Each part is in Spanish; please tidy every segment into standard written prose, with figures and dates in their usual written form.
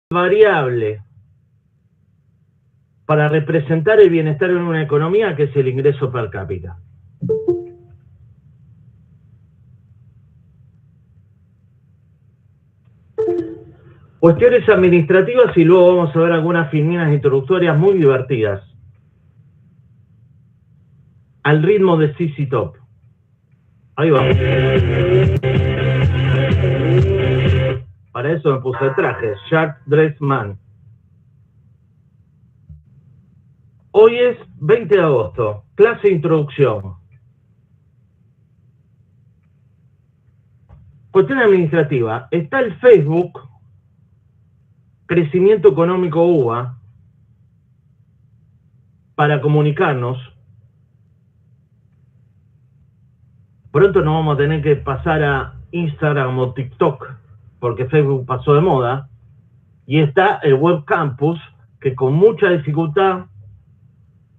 variable para representar el bienestar en una economía, que es el ingreso per cápita. Cuestiones administrativas y luego vamos a ver algunas filminas introductorias muy divertidas. Al ritmo de ZZ Top. Ahí vamos. Para eso me puse el traje, Shark Dress Man. Hoy es 20 de agosto, clase de introducción. Cuestión administrativa. Está el Facebook, Crecimiento Económico UBA, para comunicarnos. Pronto nos vamos a tener que pasar a Instagram o TikTok, porque Facebook pasó de moda. Y está el Web Campus, que con mucha dificultad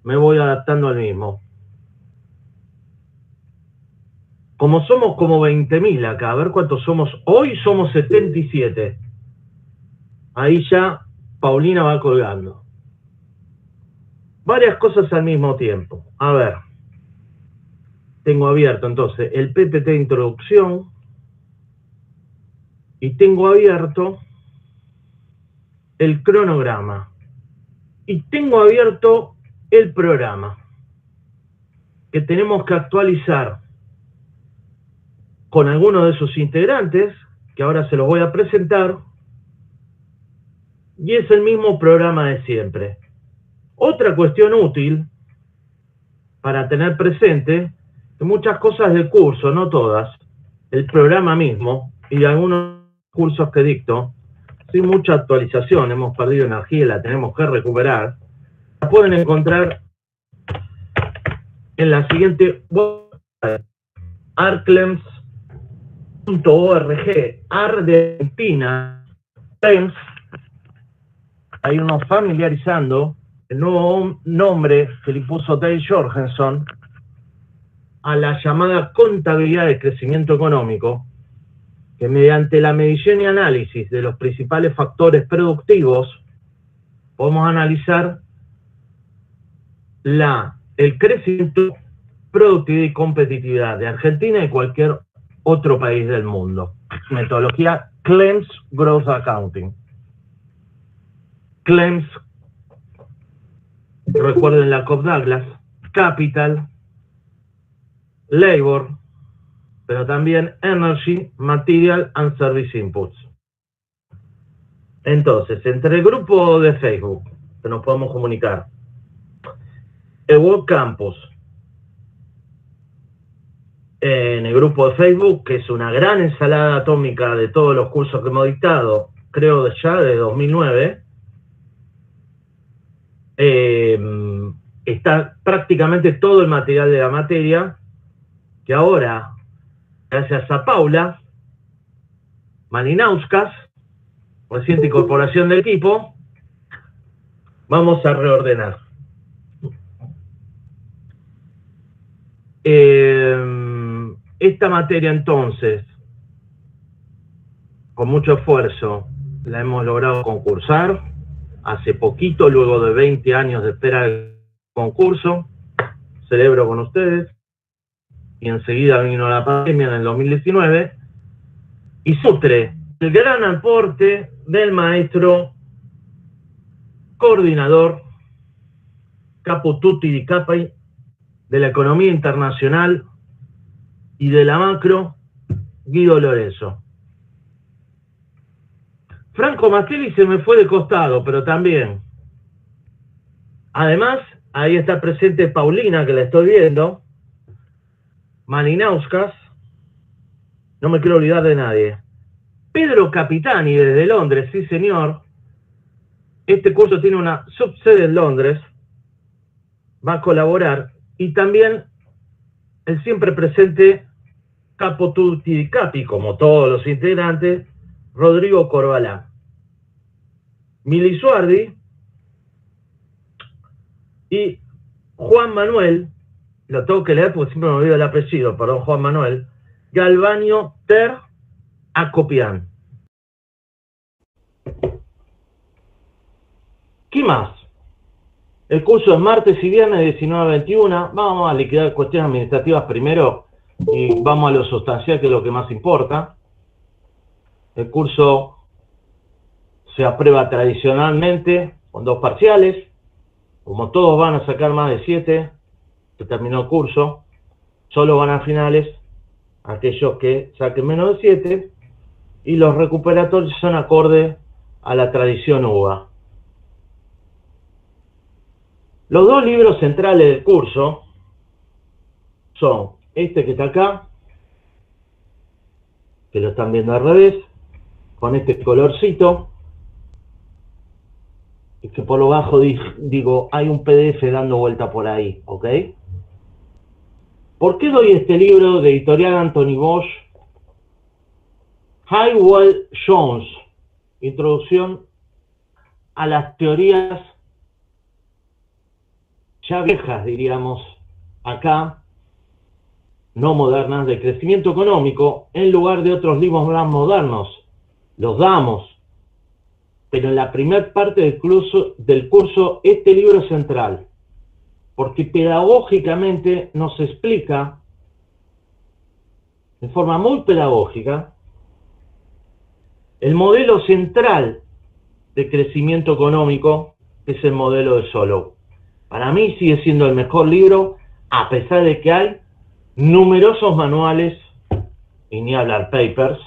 me voy adaptando al mismo. Como somos como 20.000 acá, a ver cuántos somos. Hoy somos 77. Ahí ya Paulina va colgando. Varias cosas al mismo tiempo. A ver. Tengo abierto entonces el PPT de introducción. Y tengo abierto el cronograma. Y tengo abierto el programa, que tenemos que actualizar con algunos de sus integrantes, que ahora se los voy a presentar, y es el mismo programa de siempre. Otra cuestión útil para tener presente, que muchas cosas del curso, no todas, el programa mismo y algunos cursos que dicto, sin mucha actualización, hemos perdido energía y la tenemos que recuperar, la pueden encontrar en la siguiente web, arclems.org, AR de Argentina, Clems. Hay unos familiarizando el nuevo nombre que le puso Dale Jorgensen a la llamada contabilidad de crecimiento económico, que mediante la medición y análisis de los principales factores productivos podemos analizar el crecimiento, productividad y competitividad de Argentina y cualquier otro país del mundo. Metodología Clems Growth Accounting. Clems, recuerden la Cobb Douglas, Capital, Labor, pero también Energy, Material and Service Inputs. Entonces, entre el grupo de Facebook, que nos podemos comunicar, el Web Campus, en el grupo de Facebook, que es una gran ensalada atómica de todos los cursos que hemos dictado, creo ya de 2009, está prácticamente todo el material de la materia, que ahora, gracias a Paula Malinauskas, reciente incorporación del equipo, vamos a reordenar. Esta materia entonces, con mucho esfuerzo, la hemos logrado concursar hace poquito, luego de 20 años de espera del concurso. Celebro con ustedes. Y enseguida vino la pandemia en el 2019 y nutre el gran aporte del maestro coordinador capo tutti di capi de la economía internacional y de la macro, Guido Lorenzo. Franco Mastelli se me fue de costado, pero también. Además, ahí está presente Paulina, que la estoy viendo, Malinauskas, no me quiero olvidar de nadie. Pedro Capitani, desde Londres, sí señor. Este curso tiene una subsede en Londres, va a colaborar. Y también el siempre presente capo tutti di capi, como todos los integrantes, Rodrigo Corbalá. Mili Suardi y Juan Manuel, lo tengo que leer porque siempre me olvido el apellido, perdón, Juan Manuel, Galvaño Ter Acopian. más? El curso es martes y viernes de 19 a 21. Vamos a liquidar cuestiones administrativas primero y vamos a lo sustancial, que es lo que más importa. El curso se aprueba tradicionalmente con 2 parciales. Como todos van a sacar más de 7, se terminó el curso. Solo van a finales aquellos que saquen menos de 7. Y los recuperatorios son acorde a la tradición UBA. Los 2 libros centrales del curso son este que está acá, que lo están viendo al revés, con este colorcito, y que por lo bajo digo, hay un PDF dando vuelta por ahí, ¿ok? ¿Por qué doy este libro de editorial Anthony Bosch? Hywell Jones, introducción a las teorías ya viejas, diríamos, acá, no modernas, de crecimiento económico, en lugar de otros libros más modernos. Los damos, pero en la primera parte del curso este libro es central, porque pedagógicamente nos explica, de forma muy pedagógica, el modelo central de crecimiento económico, que es el modelo de Solow. Para mí sigue siendo el mejor libro, a pesar de que hay numerosos manuales, y ni hablar papers,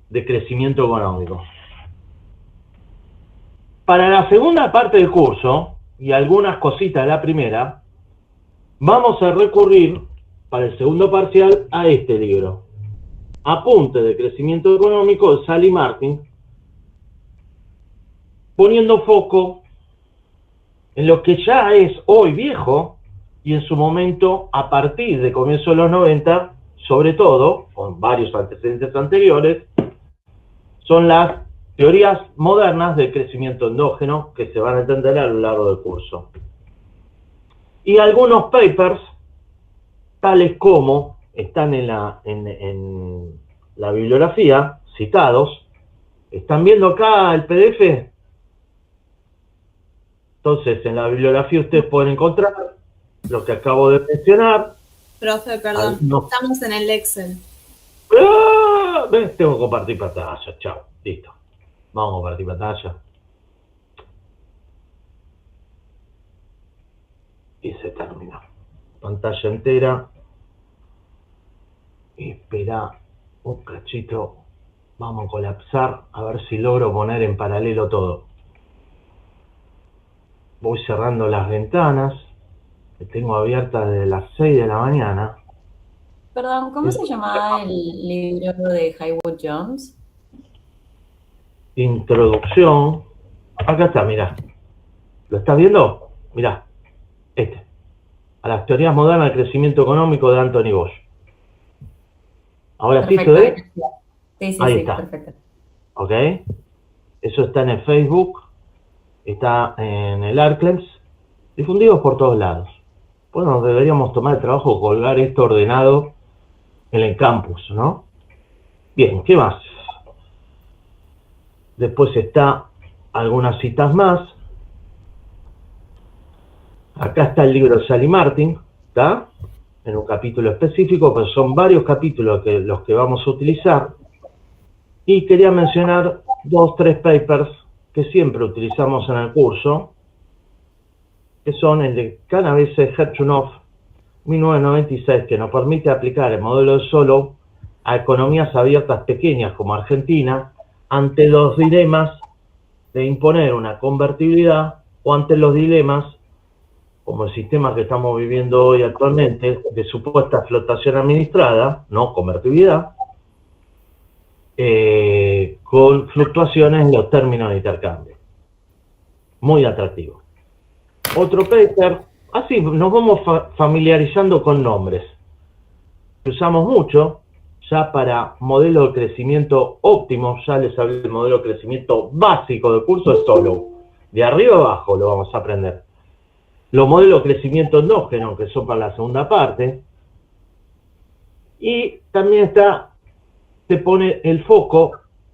de crecimiento económico. Para la segunda parte del curso, y algunas cositas de la primera, vamos a recurrir, para el segundo parcial, a este libro. Apunte de crecimiento económico de Sally Martin, poniendo foco en lo que ya es hoy viejo, y en su momento, a partir de comienzos de los 90, sobre todo, con varios antecedentes anteriores, son las teorías modernas del crecimiento endógeno que se van a entender a lo largo del curso. Y algunos papers, tales como están en la bibliografía, citados. ¿Están viendo acá el PDF? Entonces, en la bibliografía ustedes pueden encontrar lo que acabo de mencionar. Profe, perdón, estamos en el Excel. Tengo que compartir pantalla, chao, listo. Vamos a compartir pantalla. Y se terminó. Pantalla entera. Espera un cachito. Vamos a colapsar, a ver si logro poner en paralelo todo. Voy cerrando las ventanas, que tengo abiertas desde las 6 de la mañana. Perdón, ¿cómo se llamaba el libro de Hywell Jones? Introducción. Acá está, mirá. ¿Lo estás viendo? Mirá. A las teorías modernas del crecimiento económico de Anthony Bosch. ¿Ahora Perfecto, sí se ve? Sí, Ahí sí, está. Perfecto. ¿Ok? Eso está en el Facebook, está en el Arclems, difundidos por todos lados. Bueno, deberíamos tomar el trabajo de colgar esto ordenado en el campus, ¿no? Bien, ¿qué más? Después está algunas citas más. Acá está el libro de Sally Martin, ¿está? En un capítulo específico, pero son varios capítulos los que vamos a utilizar. Y quería mencionar 2 o 3 papers que siempre utilizamos en el curso, que son el de Canavese Herchunov, 1996, que nos permite aplicar el modelo de Solow a economías abiertas pequeñas como Argentina, ante los dilemas de imponer una convertibilidad o ante los dilemas, como el sistema que estamos viviendo hoy actualmente, de supuesta flotación administrada, no convertibilidad, con fluctuaciones en los términos de intercambio. Muy atractivo. Otro paper, así nos vamos familiarizando con nombres que usamos mucho, ya para modelo de crecimiento óptimo. Ya les hablé del modelo de crecimiento básico del curso de Solow. De arriba abajo lo vamos a aprender. Los modelos de crecimiento endógeno, que son para la segunda parte. Y también se pone el foco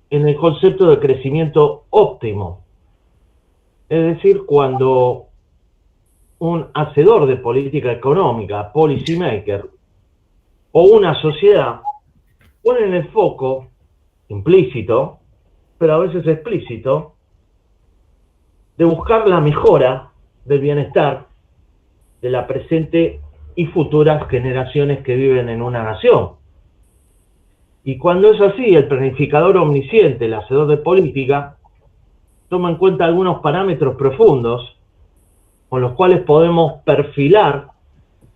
en el concepto de crecimiento óptimo. Es decir, cuando un hacedor de política económica, policy maker, o una sociedad ponen el foco implícito, pero a veces explícito, de buscar la mejora del bienestar de la presente y futuras generaciones que viven en una nación. Y cuando es así, el planificador omnisciente, el hacedor de política, toma en cuenta algunos parámetros profundos con los cuales podemos perfilar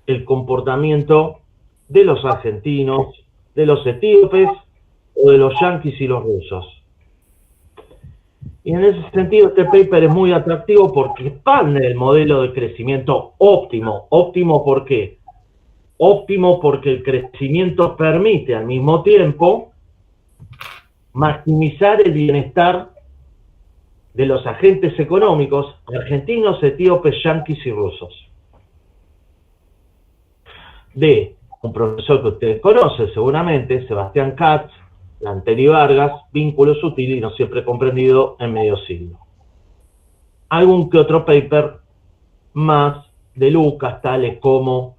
el comportamiento de los argentinos, de los etíopes o de los yanquis y los rusos. Y en ese sentido este paper es muy atractivo porque expande el modelo de crecimiento óptimo. ¿Óptimo por qué? Óptimo porque el crecimiento permite al mismo tiempo maximizar el bienestar de los agentes económicos argentinos, etíopes, yanquis y rusos. De un profesor que ustedes conocen seguramente, Sebastián Katz, Lanteri Vargas, Vínculo sutil y no siempre comprendido en medio siglo. Algún que otro paper más de Lucas, tales como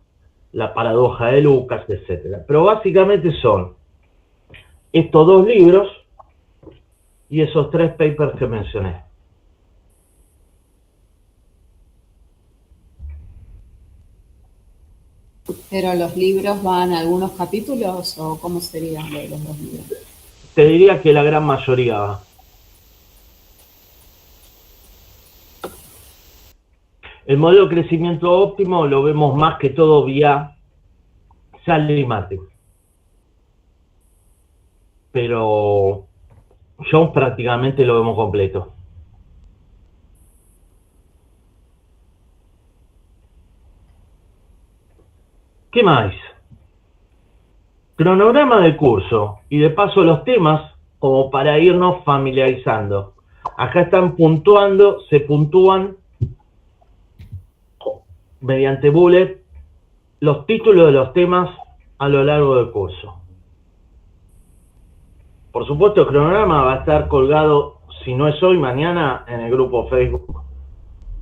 La paradoja de Lucas, etc. Pero básicamente son estos dos libros y esos tres papers que mencioné. ¿Pero los libros van a algunos capítulos o cómo serían los dos libros? Te diría que la gran mayoría va. El modelo de crecimiento óptimo lo vemos más que todo vía sal y mate. Pero Jones prácticamente lo vemos completo. ¿Qué más? Cronograma del curso y de paso los temas como para irnos familiarizando. Acá están puntuando, se puntúan mediante bullet los títulos de los temas a lo largo del curso. Por supuesto el cronograma va a estar colgado, si no es hoy, mañana en el grupo Facebook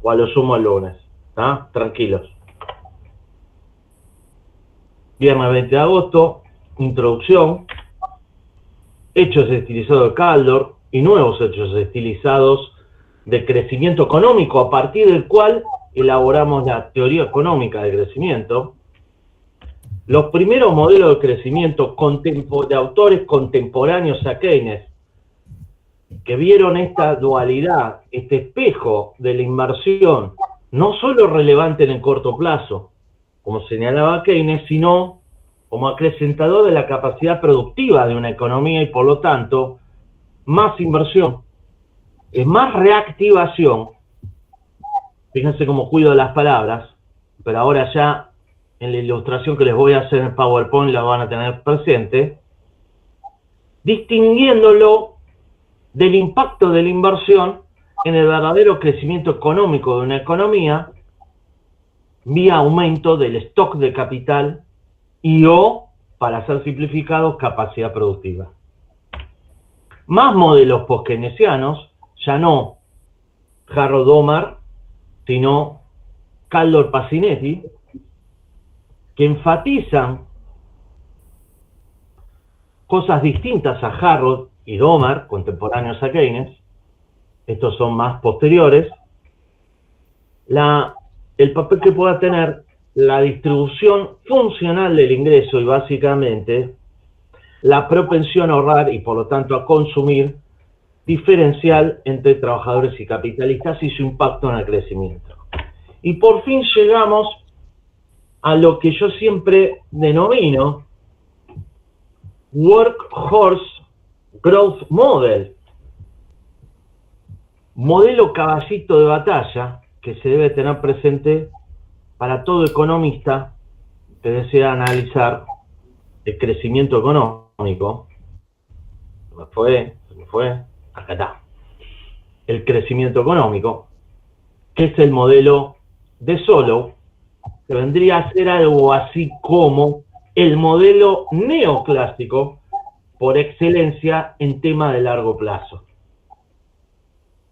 o a lo sumo el lunes. ¿Tá? Tranquilos. Viernes 20 de agosto, introducción, hechos estilizados de Kaldor y nuevos hechos estilizados de crecimiento económico, a partir del cual elaboramos la teoría económica del crecimiento. Los primeros modelos de crecimiento de autores contemporáneos a Keynes, que vieron esta dualidad, este espejo de la inversión, no solo relevante en el corto plazo, como señalaba Keynes, sino como acrecentador de la capacidad productiva de una economía y por lo tanto más inversión, es más reactivación. Fíjense cómo cuido las palabras, pero ahora ya en la ilustración que les voy a hacer en PowerPoint la van a tener presente, distinguiéndolo del impacto de la inversión en el verdadero crecimiento económico de una economía vía aumento del stock de capital y para ser simplificados, capacidad productiva. Más modelos post-keynesianos, ya no Harrod-Domar, sino Kaldor-Pasinetti, que enfatizan cosas distintas a Harrod y Domar, contemporáneos a Keynes. Estos son más posteriores. El papel que pueda tener la distribución funcional del ingreso y básicamente la propensión a ahorrar y por lo tanto a consumir diferencial entre trabajadores y capitalistas y su impacto en el crecimiento. Y por fin llegamos a lo que yo siempre denomino Workhorse Growth Model, modelo caballito de batalla que se debe tener presente para todo economista que desea analizar el crecimiento económico. Se me fue, acá está. El crecimiento económico, que es el modelo de Solow, que vendría a ser algo así como el modelo neoclásico por excelencia en tema de largo plazo.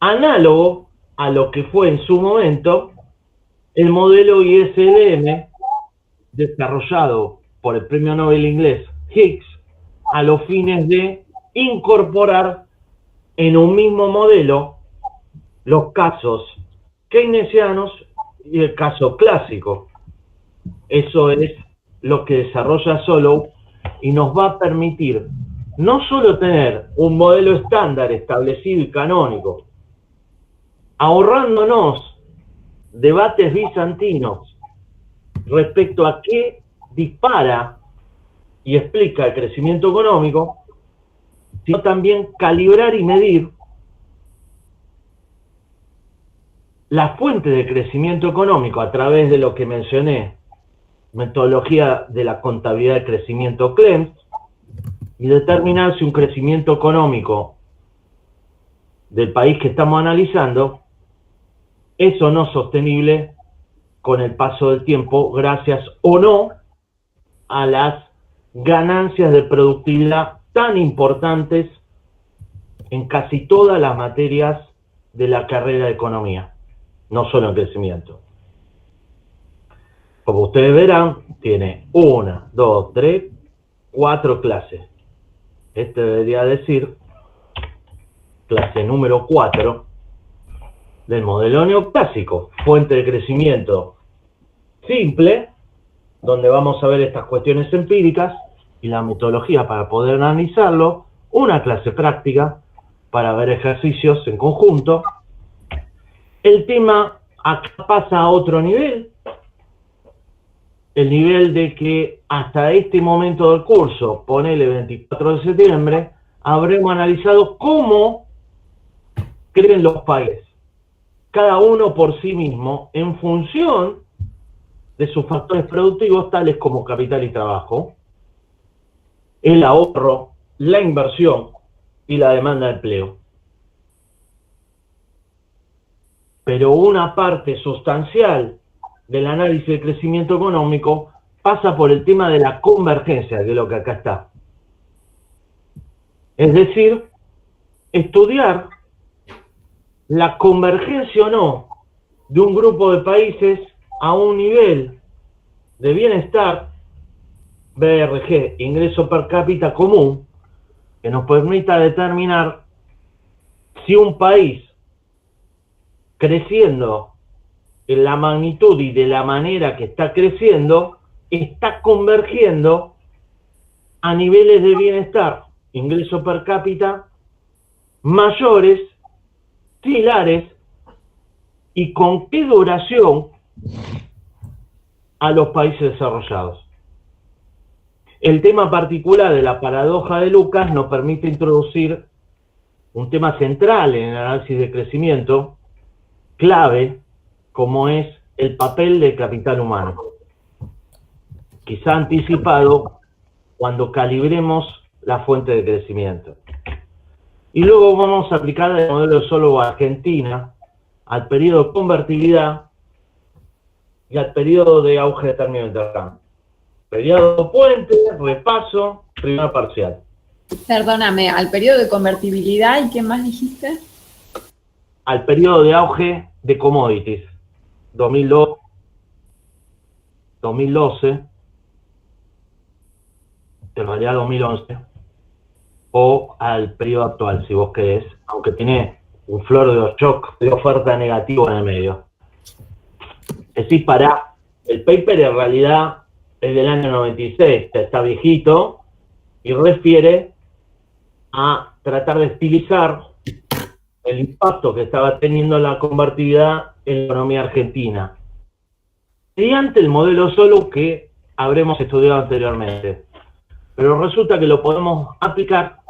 Análogo a lo que fue en su momento el modelo ISLM desarrollado por el premio Nobel inglés Higgs a los fines de incorporar en un mismo modelo los casos keynesianos y el caso clásico. Eso es lo que desarrolla Solow y nos va a permitir no solo tener un modelo estándar establecido y canónico, ahorrándonos debates bizantinos respecto a qué dispara y explica el crecimiento económico, sino también calibrar y medir la fuente de crecimiento económico a través de lo que mencioné, metodología de la contabilidad de crecimiento Clems, y determinar si un crecimiento económico del país que estamos analizando es o no sostenible con el paso del tiempo, gracias o no a las ganancias de productividad tan importantes en casi todas las materias de la carrera de economía, no solo en crecimiento. Como ustedes verán, tiene 1, 2, 3, 4 clases. Este debería decir clase número 4 del modelo neoclásico, fuente de crecimiento simple, donde vamos a ver estas cuestiones empíricas y la metodología para poder analizarlo, una clase práctica para ver ejercicios en conjunto. El tema acá pasa a otro nivel, el nivel de que hasta este momento del curso, ponele 24 de septiembre, habremos analizado cómo crecen los países, cada uno por sí mismo, en función de sus factores productivos, tales como capital y trabajo, el ahorro, la inversión y la demanda de empleo. Pero una parte sustancial del análisis de crecimiento económico pasa por el tema de la convergencia, que es lo que acá está. Es decir, estudiar la convergencia o no de un grupo de países a un nivel de bienestar, BRG, ingreso per cápita común, que nos permita determinar si un país creciendo en la magnitud y de la manera que está creciendo, está convergiendo a niveles de bienestar, ingreso per cápita, mayores, similares, y con qué duración a los países desarrollados. El tema particular de la paradoja de Lucas nos permite introducir un tema central en el análisis de crecimiento, clave, como es el papel del capital humano, quizá anticipado cuando calibremos la fuente de crecimiento. Y luego vamos a aplicar el modelo de Solow a Argentina, al periodo de convertibilidad y al periodo de auge de término de intercambio. Periodo puente, repaso, primer parcial. Perdóname, al periodo de convertibilidad, ¿y qué más dijiste? Al periodo de auge de commodities, 2002, 2012, en realidad 2011, o al periodo actual, si vos querés, aunque tiene un flor de shock de oferta negativo en el medio. Es decir, el paper en realidad es del año 96, está viejito, y refiere a tratar de estilizar el impacto que estaba teniendo la convertibilidad en la economía argentina, mediante el modelo Solow que habremos estudiado anteriormente. Pero resulta que lo podemos aplicar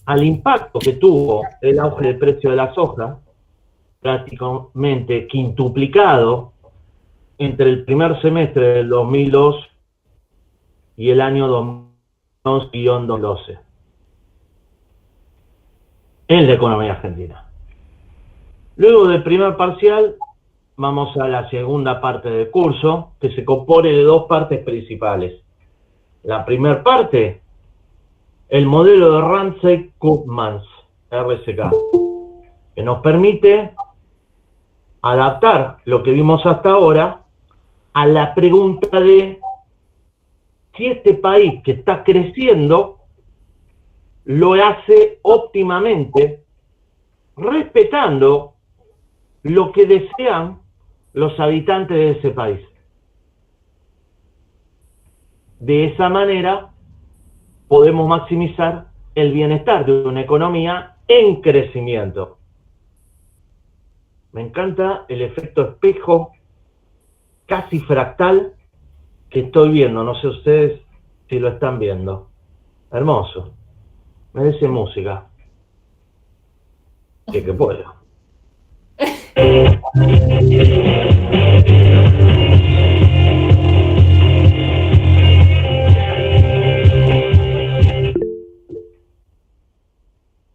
al impacto que tuvo el auge del precio de la soja, prácticamente quintuplicado entre el primer semestre del 2002 y el año 2011 en la economía argentina. Luego del primer parcial vamos a la segunda parte del curso, que se compone de dos partes principales. La primera parte, el modelo de Ramsey-Koopmans, RSK, que nos permite adaptar lo que vimos hasta ahora a la pregunta de si este país que está creciendo lo hace óptimamente, respetando lo que desean los habitantes de ese país. De esa manera podemos maximizar el bienestar de una economía en crecimiento. Me encanta el efecto espejo casi fractal que estoy viendo. No sé ustedes si lo están viendo. Hermoso. Merece música. Sí que puedo.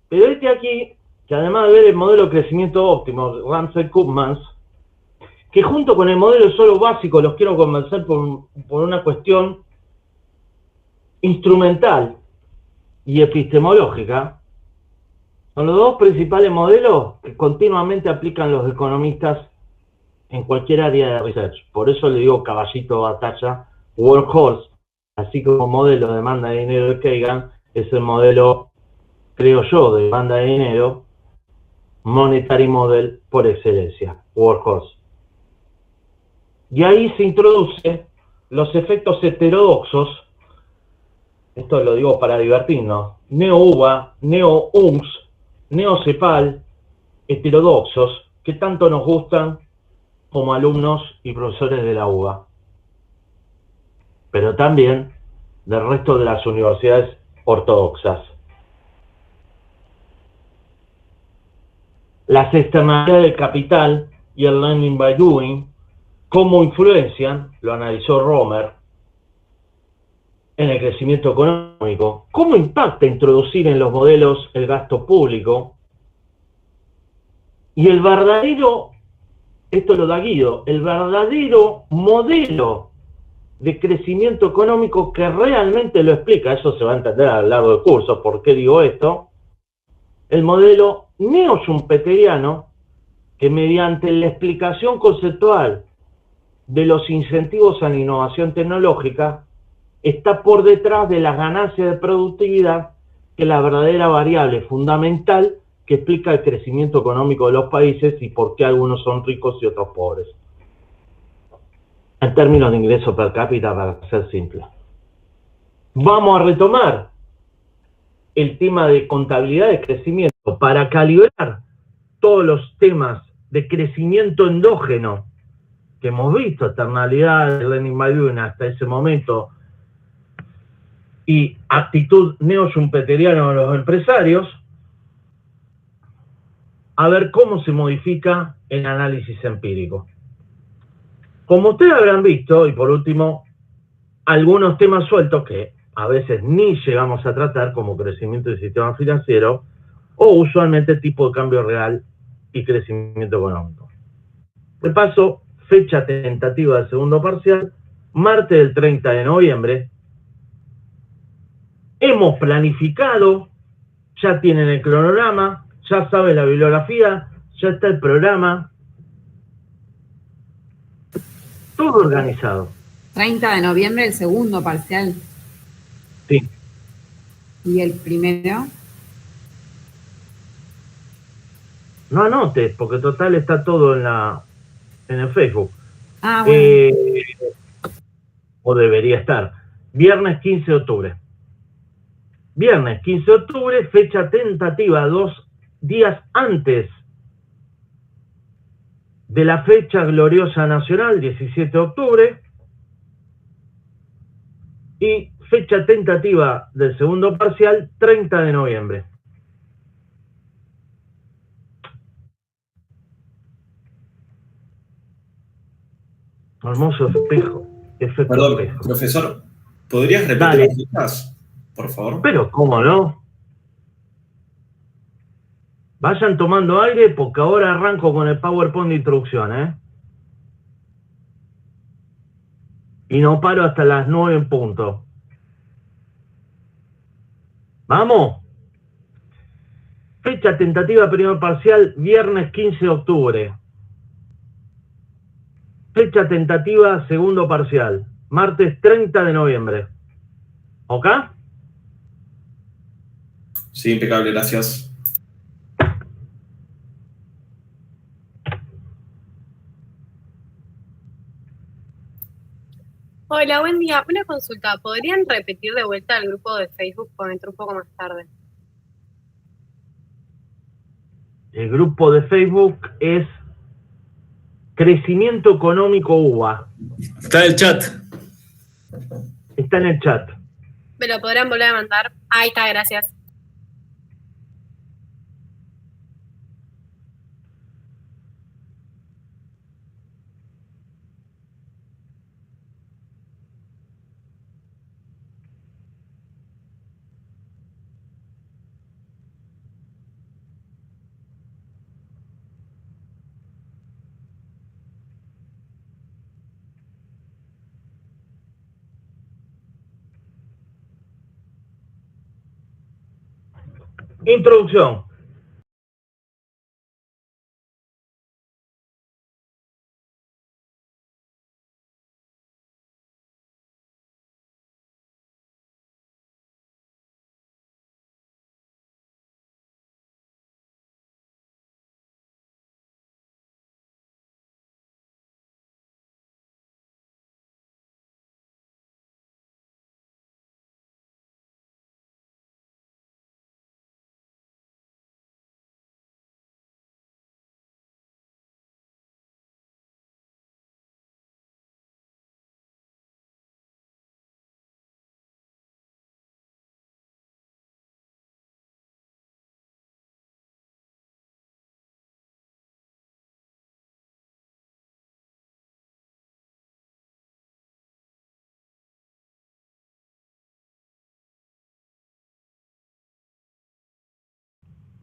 Pero este aquí, que además de ver el modelo de crecimiento óptimo, Ramsey-Koopmans, que junto con el modelo solo básico los quiero convencer por una cuestión instrumental y epistemológica, son los dos principales modelos que continuamente aplican los economistas en cualquier área de research. Por eso le digo caballito de batalla, workhorse, así como modelo de demanda de dinero de Kagan, es el modelo, creo yo, de demanda de dinero, monetary model por excelencia, workhorse. Y ahí se introduce los efectos heterodoxos, esto lo digo para divertirnos, neo-UVA, neo-UMS, neo-CEPAL, heterodoxos, que tanto nos gustan como alumnos y profesores de la UBA, pero también del resto de las universidades ortodoxas. Las externalidades del capital y el learning by doing, cómo influencian, lo analizó Romer, en el crecimiento económico, cómo impacta introducir en los modelos el gasto público, y el verdadero, esto lo da Guido, el verdadero modelo de crecimiento económico que realmente lo explica, eso se va a entender a lo largo del curso, ¿por qué digo esto? El modelo neo-schumpeteriano, que mediante la explicación conceptual de los incentivos a la innovación tecnológica, está por detrás de las ganancias de productividad, que es la verdadera variable fundamental que explica el crecimiento económico de los países y por qué algunos son ricos y otros pobres. En términos de ingreso per cápita, para ser simple. Vamos a retomar el tema de contabilidad de crecimiento para calibrar todos los temas de crecimiento endógeno que hemos visto, externalidad de Lenin Mayun hasta ese momento, y actitud neo-schumpeteriana de los empresarios, a ver cómo se modifica el análisis empírico. Como ustedes habrán visto, y por último, algunos temas sueltos que a veces ni llegamos a tratar, como crecimiento del sistema financiero, o usualmente tipo de cambio real y crecimiento económico. De paso, fecha tentativa del segundo parcial, martes del 30 de noviembre. Hemos planificado, ya tienen el cronograma, ya saben la bibliografía, ya está el programa, todo organizado. 30 de noviembre, el segundo parcial. Sí. ¿Y el primero? No anotes, porque total está todo en el Facebook. Ah, bueno. O debería estar. Viernes 15 de octubre. Viernes 15 de octubre, fecha tentativa, 2 días antes de la fecha gloriosa nacional, 17 de octubre, y fecha tentativa del segundo parcial, 30 de noviembre. Hermoso espejo. Efecto Perdón, espejo. profesor, ¿podrías repetir Dale. las fechas, por favor? Pero, ¿cómo no? Vayan tomando aire porque ahora arranco con el PowerPoint de introducción, ¿eh? Y no paro hasta las 9 en punto. ¿Vamos? Fecha tentativa primer parcial, viernes 15 de octubre. Fecha tentativa, segundo parcial. Martes 30 de noviembre. ¿Ok? Sí, impecable, gracias. Hola, buen día. Una consulta. ¿Podrían repetir de vuelta el grupo de Facebook? Porque entré un poco más tarde. El grupo de Facebook es Crecimiento Económico UBA. Está en el chat. Está en el chat. ¿Me lo podrán volver a mandar? Ahí está, gracias. Introducción.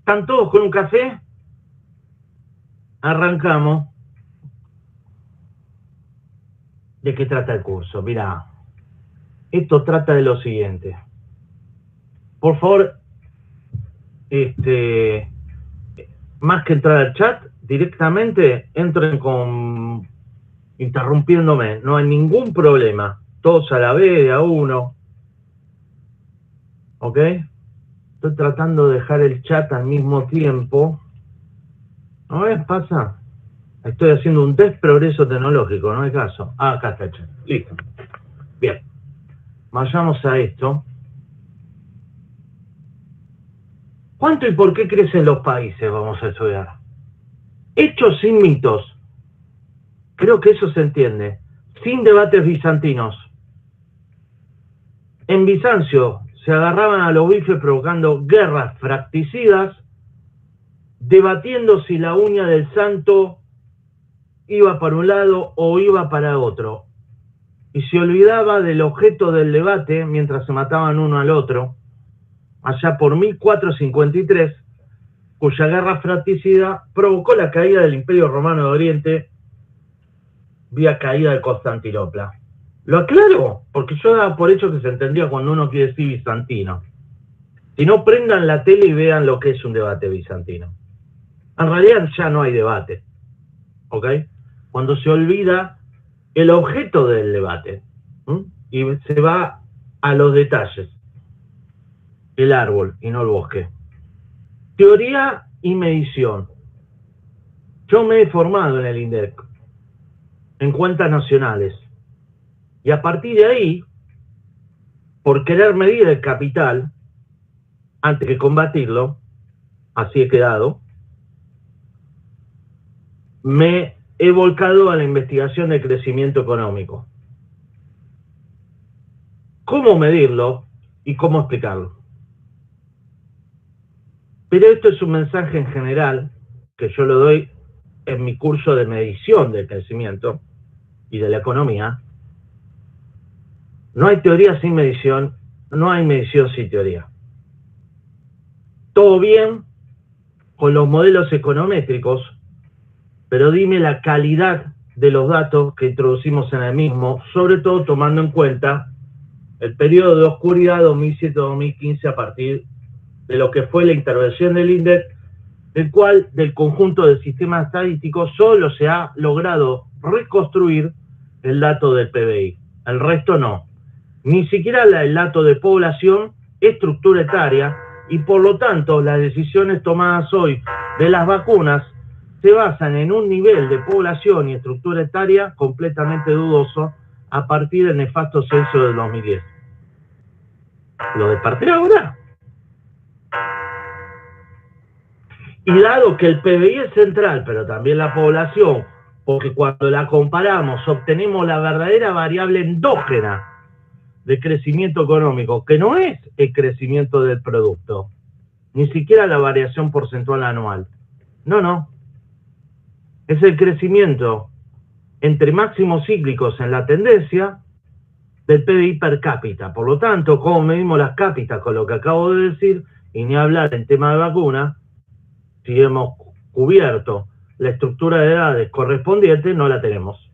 ¿Están todos con un café? Arrancamos. ¿De qué trata el curso? Mirá, esto trata de lo siguiente. Por favor, más que entrar al chat, directamente entren con interrumpiéndome. No hay ningún problema. Todos a la vez, de a uno. ¿Ok? Estoy tratando de dejar el chat al mismo tiempo. ¿No ves? Pasa. Estoy haciendo un desprogreso tecnológico, no hay caso. Ah, acá está el chat. Listo. Bien. Vayamos a esto. ¿Cuánto y por qué crecen los países? Vamos a estudiar. Hechos sin mitos. Creo que eso se entiende. Sin debates bizantinos. En Bizancio se agarraban a los bifes provocando guerras fratricidas, debatiendo si la uña del santo iba para un lado o iba para otro. Y se olvidaba del objeto del debate mientras se mataban uno al otro, allá por 1453, cuya guerra fratricida provocó la caída del Imperio Romano de Oriente vía caída de Constantinopla. Lo aclaro, porque yo daba por hecho que se entendía cuando uno quiere decir bizantino. Si no, prendan la tele y vean lo que es un debate bizantino. En realidad ya no hay debate, ¿ok? Cuando se olvida el objeto del debate, ¿m? Y se va a los detalles. El árbol y no el bosque. Teoría y medición. Yo me he formado en el INDEC, en cuentas nacionales. Y a partir de ahí, por querer medir el capital, antes que combatirlo, así he quedado, me he volcado a la investigación del crecimiento económico. ¿Cómo medirlo y cómo explicarlo? Pero esto es un mensaje en general que yo lo doy en mi curso de medición del crecimiento y de la economía. No hay teoría sin medición, no hay medición sin teoría. Todo bien con los modelos econométricos, pero dime la calidad de los datos que introducimos en el mismo, sobre todo tomando en cuenta el periodo de oscuridad 2007-2015 a partir de lo que fue la intervención del INDEC del cual del conjunto del sistema estadístico solo se ha logrado reconstruir el dato del PBI. El resto no. Ni siquiera el dato de población, estructura etaria, y por lo tanto las decisiones tomadas hoy de las vacunas se basan en un nivel de población y estructura etaria completamente dudoso a partir del nefasto censo del 2010. ¿Lo de partir ahora? Y dado que el PBI es central, pero también la población, porque cuando la comparamos obtenemos la verdadera variable endógena de crecimiento económico, que no es el crecimiento del producto, ni siquiera la variación porcentual anual. No. Es el crecimiento entre máximos cíclicos en la tendencia del PBI per cápita. Por lo tanto, como medimos las cápitas con lo que acabo de decir, y ni hablar en tema de vacuna, si hemos cubierto la estructura de edades correspondiente, no la tenemos.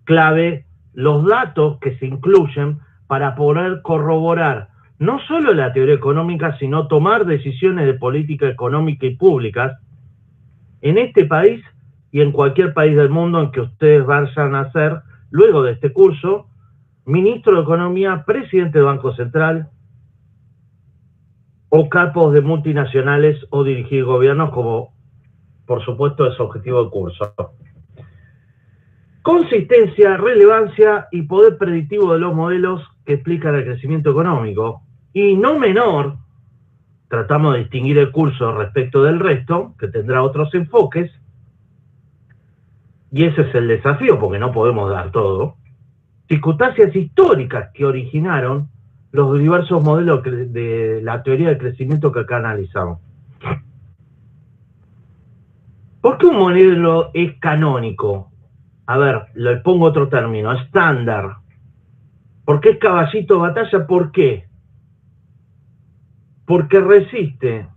Clave los datos que se incluyen para poder corroborar no solo la teoría económica, sino tomar decisiones de política económica y públicas en este país y en cualquier país del mundo en que ustedes vayan a ser, luego de este curso, ministro de Economía, presidente del Banco Central, o capos de multinacionales o dirigir gobiernos, como por supuesto es objetivo del curso. Consistencia, relevancia y poder predictivo de los modelos que explican el crecimiento económico. Y no menor, tratamos de distinguir el curso respecto del resto, que tendrá otros enfoques, y ese es el desafío, porque no podemos dar todo, circunstancias históricas que originaron los diversos modelos de la teoría del crecimiento que acá analizamos. ¿Por qué un modelo es canónico? A ver, le pongo otro término, estándar. ¿Por qué es caballito de batalla? ¿Por qué? Porque resiste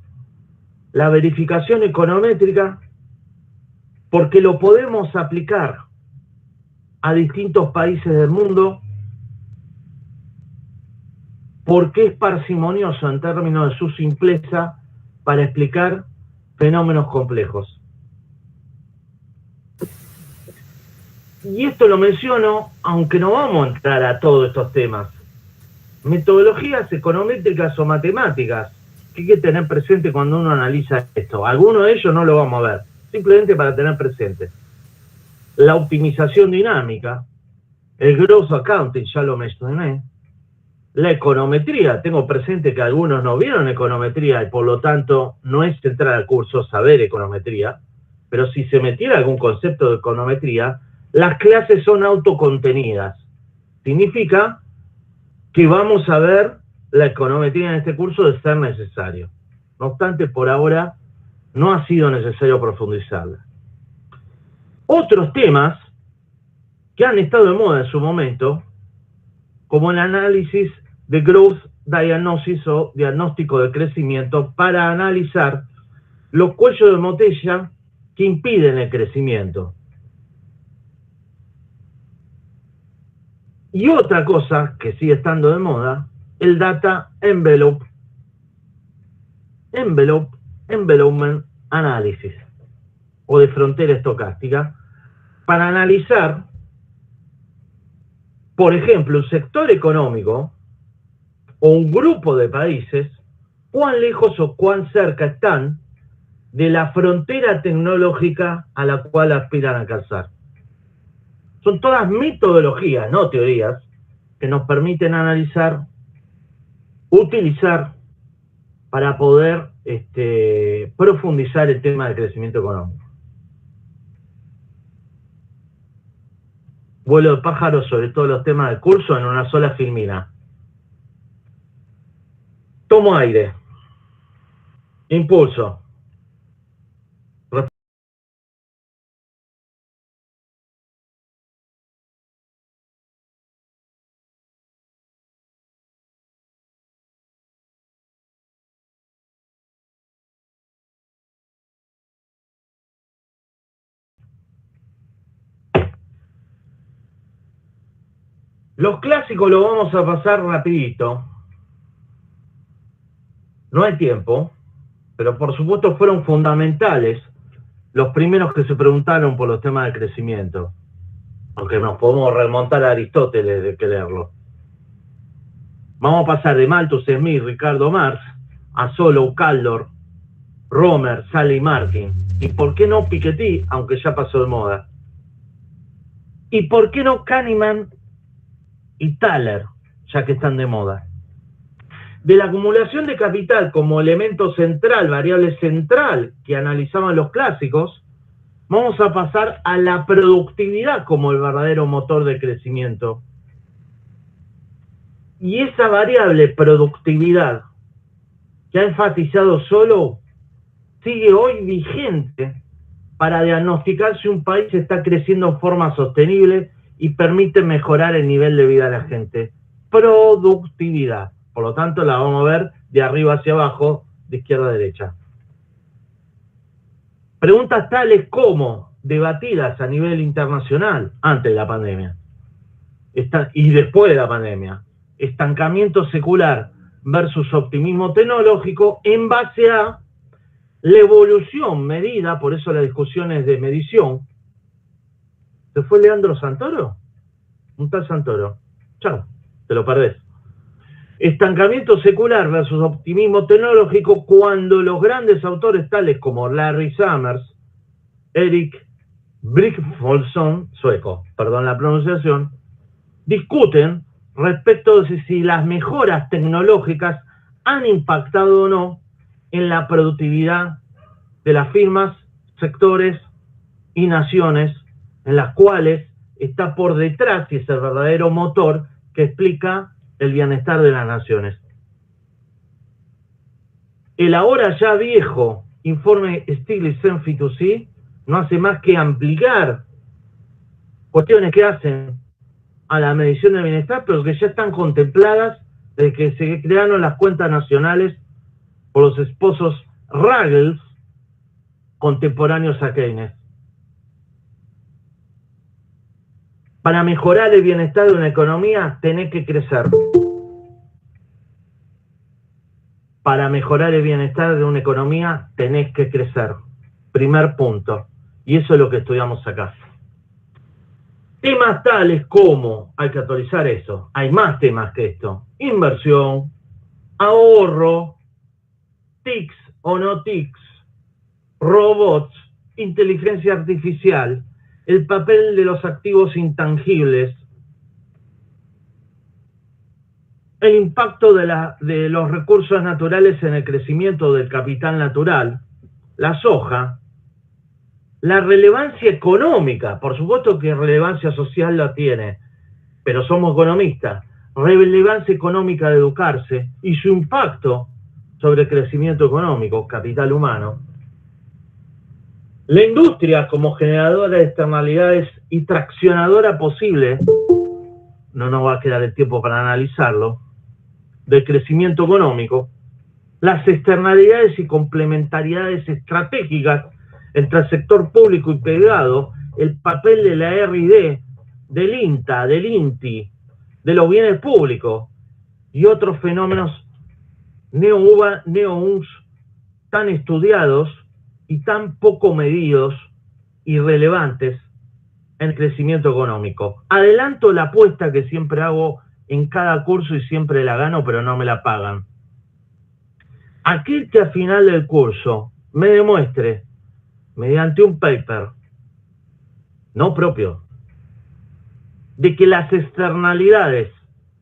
la verificación econométrica, porque lo podemos aplicar a distintos países del mundo, porque es parsimonioso en términos de su simpleza para explicar fenómenos complejos. Y esto lo menciono, aunque no vamos a entrar a todos estos temas. Metodologías econométricas o matemáticas que hay que tener presente cuando uno analiza esto. Algunos de ellos no lo vamos a ver, simplemente para tener presente. La optimización dinámica, el gross accounting, ya lo mencioné. La econometría, tengo presente que algunos no vieron econometría y por lo tanto no es entrar al curso saber econometría, pero si se metiera algún concepto de econometría, las clases son autocontenidas. Significa que vamos a ver la econometría en este curso de ser necesario. No obstante, por ahora no ha sido necesario profundizarla. Otros temas que han estado de moda en su momento, como el análisis de growth diagnosis o diagnóstico de crecimiento para analizar los cuellos de botella que impiden el crecimiento. Y otra cosa que sigue estando de moda, el data envelopment analysis, o de frontera estocástica, para analizar, por ejemplo, un sector económico o un grupo de países, cuán lejos o cuán cerca están de la frontera tecnológica a la cual aspiran a alcanzar. Son todas metodologías, no teorías, que nos permiten analizar, utilizar para poder profundizar el tema del crecimiento económico. Vuelo de pájaros sobre todos los temas del curso en una sola filmina. Tomo aire. Impulso. Los clásicos los vamos a pasar rapidito. No hay tiempo, pero por supuesto fueron fundamentales los primeros que se preguntaron por los temas de crecimiento, aunque nos podemos remontar a Aristóteles de que leerlo. Vamos a pasar de Malthus, Smith, Ricardo Marx, a Solow, Kaldor, Romer, Sally Martin. ¿Y por qué no Piketty, aunque ya pasó de moda? ¿Y por qué no Kahneman y Thaler, ya que están de moda? De la acumulación de capital como elemento central, variable central, que analizaban los clásicos, vamos a pasar a la productividad como el verdadero motor de crecimiento. Y esa variable productividad que ha enfatizado Solow sigue hoy vigente para diagnosticar si un país está creciendo en forma sostenible y permite mejorar el nivel de vida de la gente. Productividad. Por lo tanto, la vamos a ver de arriba hacia abajo, de izquierda a derecha. Preguntas tales como, debatidas a nivel internacional antes de la pandemia y después de la pandemia, estancamiento secular versus optimismo tecnológico en base a la evolución medida, por eso las discusiones de medición. ¿Se fue Leandro Santoro? Un tal Santoro. Chao, te lo perdés. Estancamiento secular versus optimismo tecnológico cuando los grandes autores tales como Larry Summers, Erik Brynjolfsson, sueco, perdón la pronunciación, discuten respecto de si las mejoras tecnológicas han impactado o no en la productividad de las firmas, sectores y naciones en las cuales está por detrás y es el verdadero motor que explica el bienestar de las naciones. El ahora ya viejo informe Stiglitz-Senfitusi no hace más que ampliar cuestiones que hacen a la medición del bienestar, pero que ya están contempladas desde que se crearon las cuentas nacionales por los esposos Ruggles, contemporáneos a Keynes. Para mejorar el bienestar de una economía, tenés que crecer. Para mejorar el bienestar de una economía, tenés que crecer. Primer punto. Y eso es lo que estudiamos acá. Temas tales como, hay que actualizar eso, hay más temas que esto. Inversión, ahorro, TICs o no TICs, robots, inteligencia artificial, el papel de los activos intangibles, el impacto de los recursos naturales en el crecimiento del capital natural, la soja, la relevancia económica, por supuesto que relevancia social la tiene, pero somos economistas, relevancia económica de educarse y su impacto sobre el crecimiento económico, capital humano. La industria como generadora de externalidades y traccionadora posible, no nos va a quedar el tiempo para analizarlo, del crecimiento económico, las externalidades y complementariedades estratégicas entre el sector público y privado, el papel de la R&D, del INTA, del INTI, de los bienes públicos y otros fenómenos neo-UNS tan estudiados y tan poco medidos y relevantes en el crecimiento económico. Adelanto la apuesta que siempre hago en cada curso y siempre la gano, pero no me la pagan. Aquel que al final del curso me demuestre, mediante un paper, no propio, de que las externalidades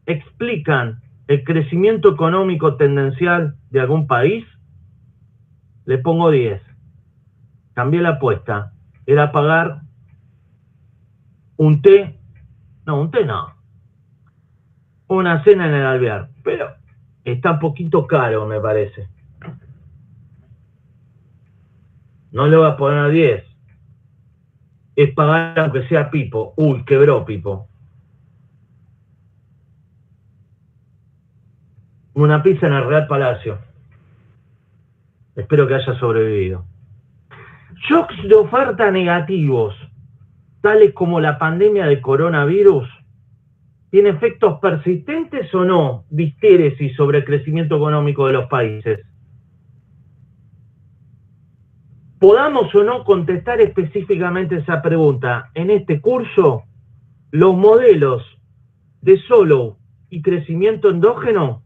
explican el crecimiento económico tendencial de algún país, le pongo 10. Cambié la apuesta. Era pagar un té, no, una cena en el Alvear, pero está un poquito caro, me parece. No le voy a poner a 10. Es pagar aunque sea Pipo. Uy, quebró Pipo. Una pizza en el Real Palacio. Espero que haya sobrevivido. Shocks de oferta negativos, tales como la pandemia de coronavirus, ¿tiene efectos persistentes o no de histéresis sobre el crecimiento económico de los países? podamos o no contestar específicamente esa pregunta. En este curso, los modelos de Solow y crecimiento endógeno,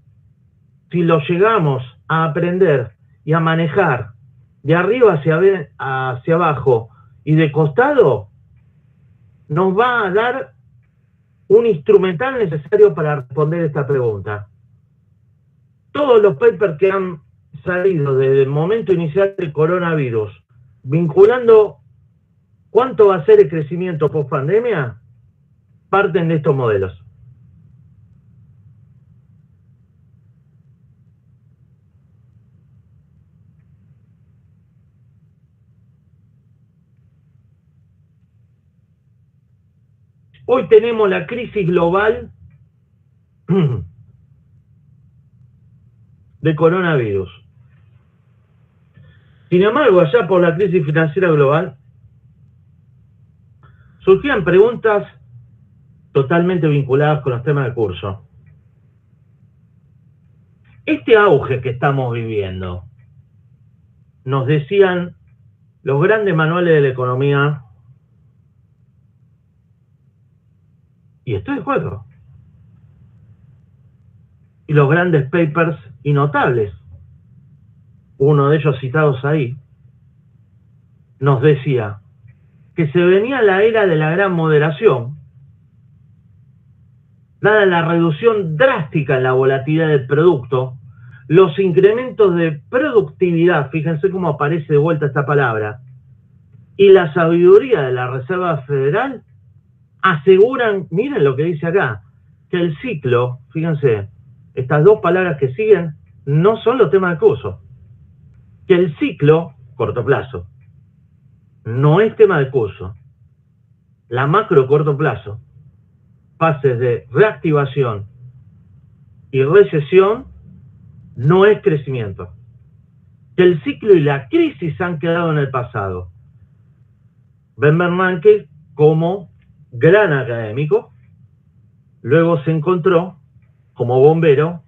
si los llegamos a aprender y a manejar de arriba hacia abajo y de costado, nos va a dar un instrumental necesario para responder esta pregunta. Todos los papers que han salido desde el momento inicial del coronavirus, vinculando cuánto va a ser el crecimiento post pandemia, parten de estos modelos. Hoy tenemos la crisis global de coronavirus. Sin embargo, allá por la crisis financiera global, surgían preguntas totalmente vinculadas con los temas del curso. Este auge que estamos viviendo, nos decían los grandes manuales de la economía, y estoy de acuerdo, y los grandes papers y notables, uno de ellos citados ahí, nos decía que se venía la era de la gran moderación, dada la reducción drástica en la volatilidad del producto, los incrementos de productividad, fíjense cómo aparece de vuelta esta palabra, y la sabiduría de la Reserva Federal aseguran, miren lo que dice acá, que el ciclo, fíjense, estas dos palabras que siguen no son los temas del curso, que el ciclo, corto plazo, no es tema del curso, la macro corto plazo, fases de reactivación y recesión, no es crecimiento, que el ciclo y la crisis han quedado en el pasado. Ben Bernanke, como gran académico, luego se encontró como bombero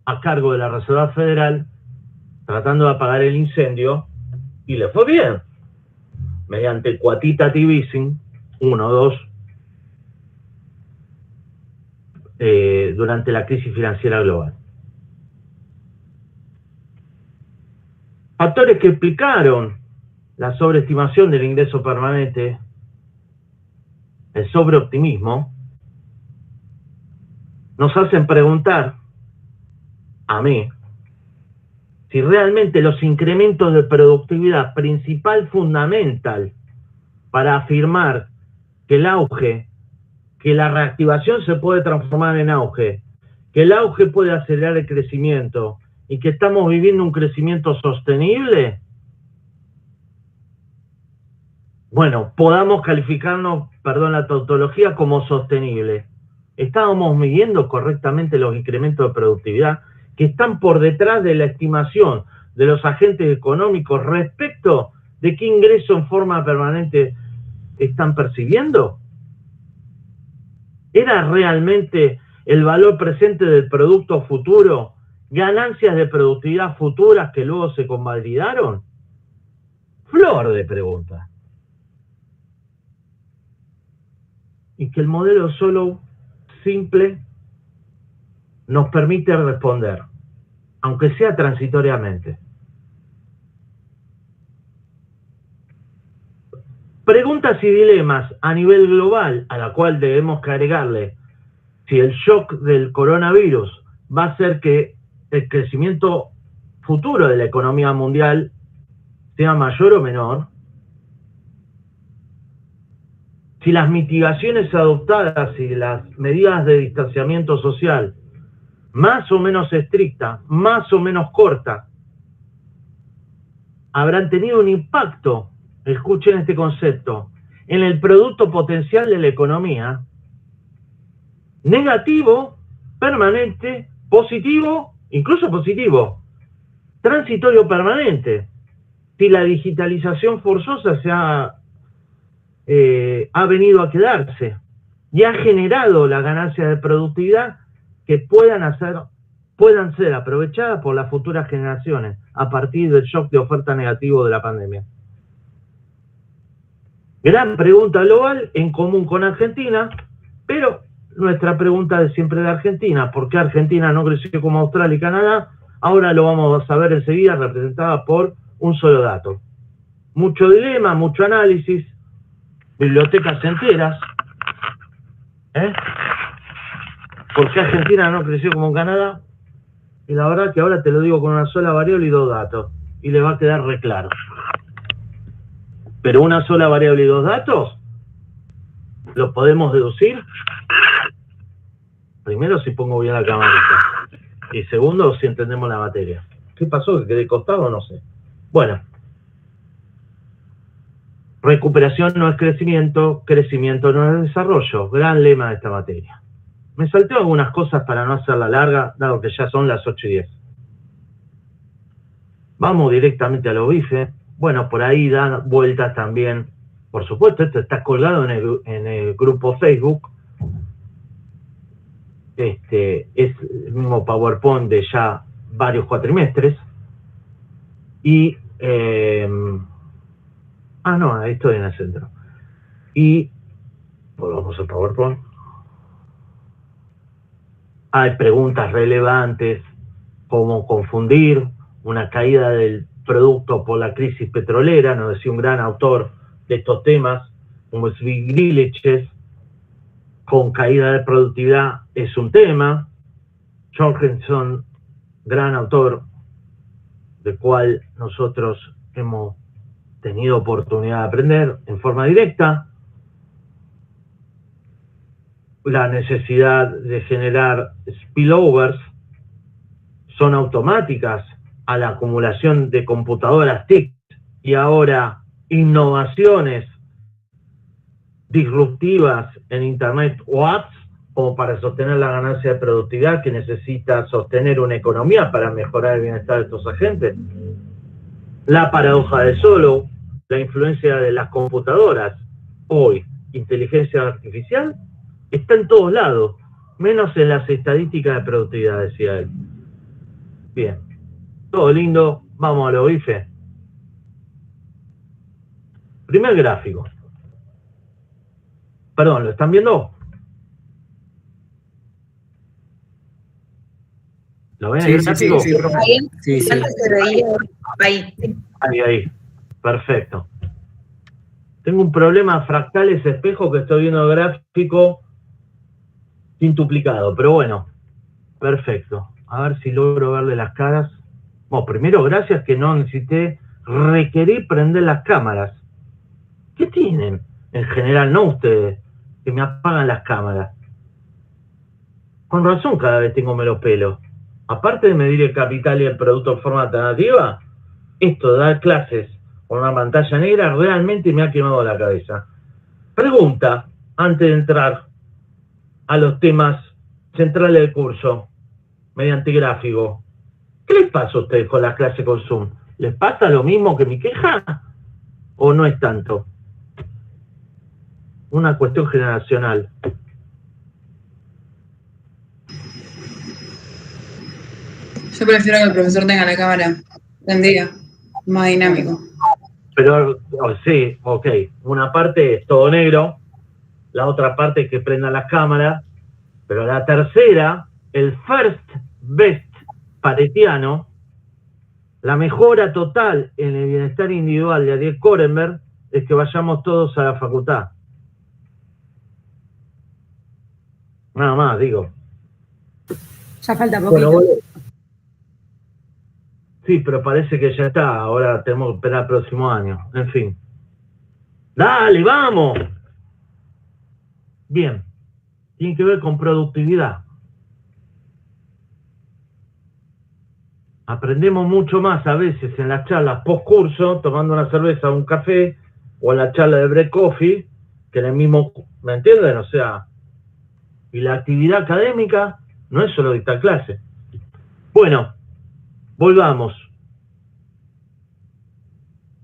a cargo de la Reserva Federal, tratando de apagar el incendio, y le fue bien, mediante quantitative easing, 1, 2, durante la crisis financiera global. Factores que explicaron la sobreestimación del ingreso permanente, el sobreoptimismo, nos hacen preguntar, a mí, si realmente los incrementos de productividad, principal fundamental para afirmar que el auge, que la reactivación se puede transformar en auge, que el auge puede acelerar el crecimiento y que estamos viviendo un crecimiento sostenible, bueno, podamos calificarnos, perdón la tautología, como sostenible. ¿Estábamos midiendo correctamente los incrementos de productividad que están por detrás de la estimación de los agentes económicos respecto de qué ingreso en forma permanente están percibiendo? ¿Era realmente el valor presente del producto futuro ganancias de productividad futuras que luego se convalidaron? Flor de pregunta. Y que el modelo Solow simple nos permite responder, aunque sea transitoriamente. Preguntas y dilemas a nivel global, a la cual debemos que agregarle si el shock del coronavirus va a hacer que el crecimiento futuro de la economía mundial sea mayor o menor, si las mitigaciones adoptadas y las medidas de distanciamiento social, más o menos estrictas, más o menos cortas, habrán tenido un impacto, escuchen este concepto, en el producto potencial de la economía, negativo, permanente, positivo, incluso positivo, transitorio permanente, si la digitalización forzosa ha venido a quedarse y ha generado las ganancias de productividad que puedan ser aprovechadas por las futuras generaciones a partir del shock de oferta negativo de la pandemia. Gran pregunta global en común con Argentina, pero nuestra pregunta de siempre de Argentina, ¿por qué Argentina no creció como Australia y Canadá? Ahora lo vamos a saber enseguida, representada por un solo dato. Mucho dilema, mucho análisis, bibliotecas enteras. ¿Por qué Argentina no creció como Canadá? Y la verdad que ahora te lo digo con una sola variable y 2 datos, y le va a quedar re claro. Pero una sola variable y 2 datos, ¿lo podemos deducir? Primero, si pongo bien la camarita. Y segundo, si entendemos la materia. ¿Qué pasó? ¿Que quedé costado? No sé. Bueno. Recuperación no es crecimiento, crecimiento no es desarrollo. Gran lema de esta materia. Me salteo algunas cosas para no hacerla larga, dado que ya son las 8:10. Vamos directamente a los bifes. Bueno, por ahí dan vueltas también. Por supuesto, esto está colgado en el grupo Facebook. Es el mismo PowerPoint de ya varios cuatrimestres. Y... no, ahí estoy en el centro. Y... volvamos al PowerPoint. Hay preguntas relevantes, como confundir una caída del producto por la crisis petrolera, nos decía un gran autor de estos temas, como Svigliches, con caída de productividad es un tema. Jorgensen, gran autor, del cual nosotros hemos tenido oportunidad de aprender en forma directa. La necesidad de generar spillovers son automáticas a la acumulación de computadoras TIC y ahora innovaciones disruptivas en Internet o apps como para sostener la ganancia de productividad que necesita sostener una economía para mejorar el bienestar de estos agentes. La paradoja de Solow, la influencia de las computadoras, hoy, inteligencia artificial, está en todos lados, menos en las estadísticas de productividad, decía él. Bien, todo lindo, vamos a lo bife. Primer gráfico. Perdón, ¿lo están viendo? ¿Lo ven? Sí, sí. Antes se veía ahí. Ahí. Perfecto. Tengo un problema fractales espejo que estoy viendo el gráfico quintuplicado, pero bueno, perfecto. A ver si logro verle las caras. Bueno, primero, gracias que no necesité requerir prender las cámaras. ¿Qué tienen? En general, no ustedes, que me apagan las cámaras. Con razón cada vez tengo menos pelo. Aparte de medir el capital y el producto de forma alternativa, esto de dar clases con una pantalla negra realmente me ha quemado la cabeza. Pregunta, antes de entrar a los temas centrales del curso, mediante gráfico. ¿Qué les pasa a ustedes con las clases con Zoom? ¿Les pasa lo mismo que mi queja? ¿O no es tanto? Una cuestión generacional. Yo prefiero que el profesor tenga la cámara prendida, más dinámico. Pero, sí, ok. Una parte es todo negro, la otra parte es que prendan las cámaras, pero la tercera, el first best paretiano, la mejora total en el bienestar individual de Ariel Korenberg es que vayamos todos a la facultad. Nada más, digo. Ya falta poquito. Bueno, sí, pero parece que ya está. Ahora tenemos que esperar el próximo año. En fin. ¡Dale, vamos! Bien. Tiene que ver con productividad. Aprendemos mucho más a veces en las charlas post-curso, tomando una cerveza o un café, o en la charla de break coffee, que en el mismo... ¿Me entienden? O sea, y la actividad académica no es solo dictar clase. Bueno, volvamos.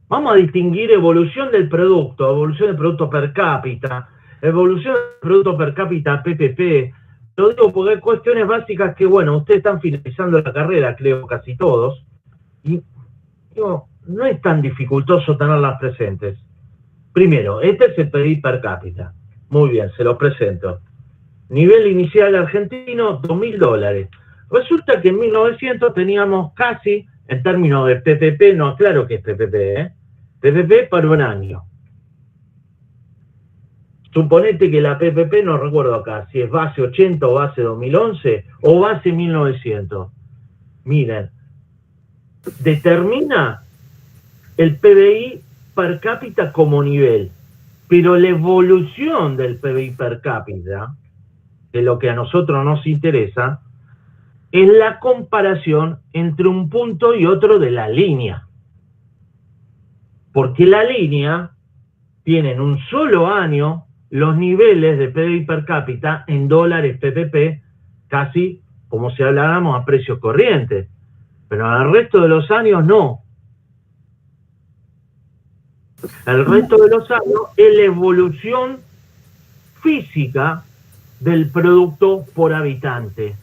Vamos a distinguir evolución del producto, evolución del producto per cápita, evolución del producto per cápita, PPP. Lo digo porque hay cuestiones básicas que, bueno, ustedes están finalizando la carrera, creo, casi todos, y digo, no es tan dificultoso tenerlas presentes. Primero, este es el PBI per cápita. Muy bien, se lo presento. Nivel inicial argentino, $2.000. Resulta que en 1900 teníamos casi, en términos de PPP, no, claro que es PPP, PPP para un año. Suponete que la PPP, no recuerdo acá, si es base 80 o base 2011 o base 1900. Miren, determina el PBI per cápita como nivel, pero la evolución del PBI per cápita, que es lo que a nosotros nos interesa, es la comparación entre un punto y otro de la línea. Porque la línea tiene en un solo año los niveles de PBI per cápita en dólares PPP, casi como si habláramos a precios corrientes. Pero al resto de los años no. El resto de los años es la evolución física del producto por habitante.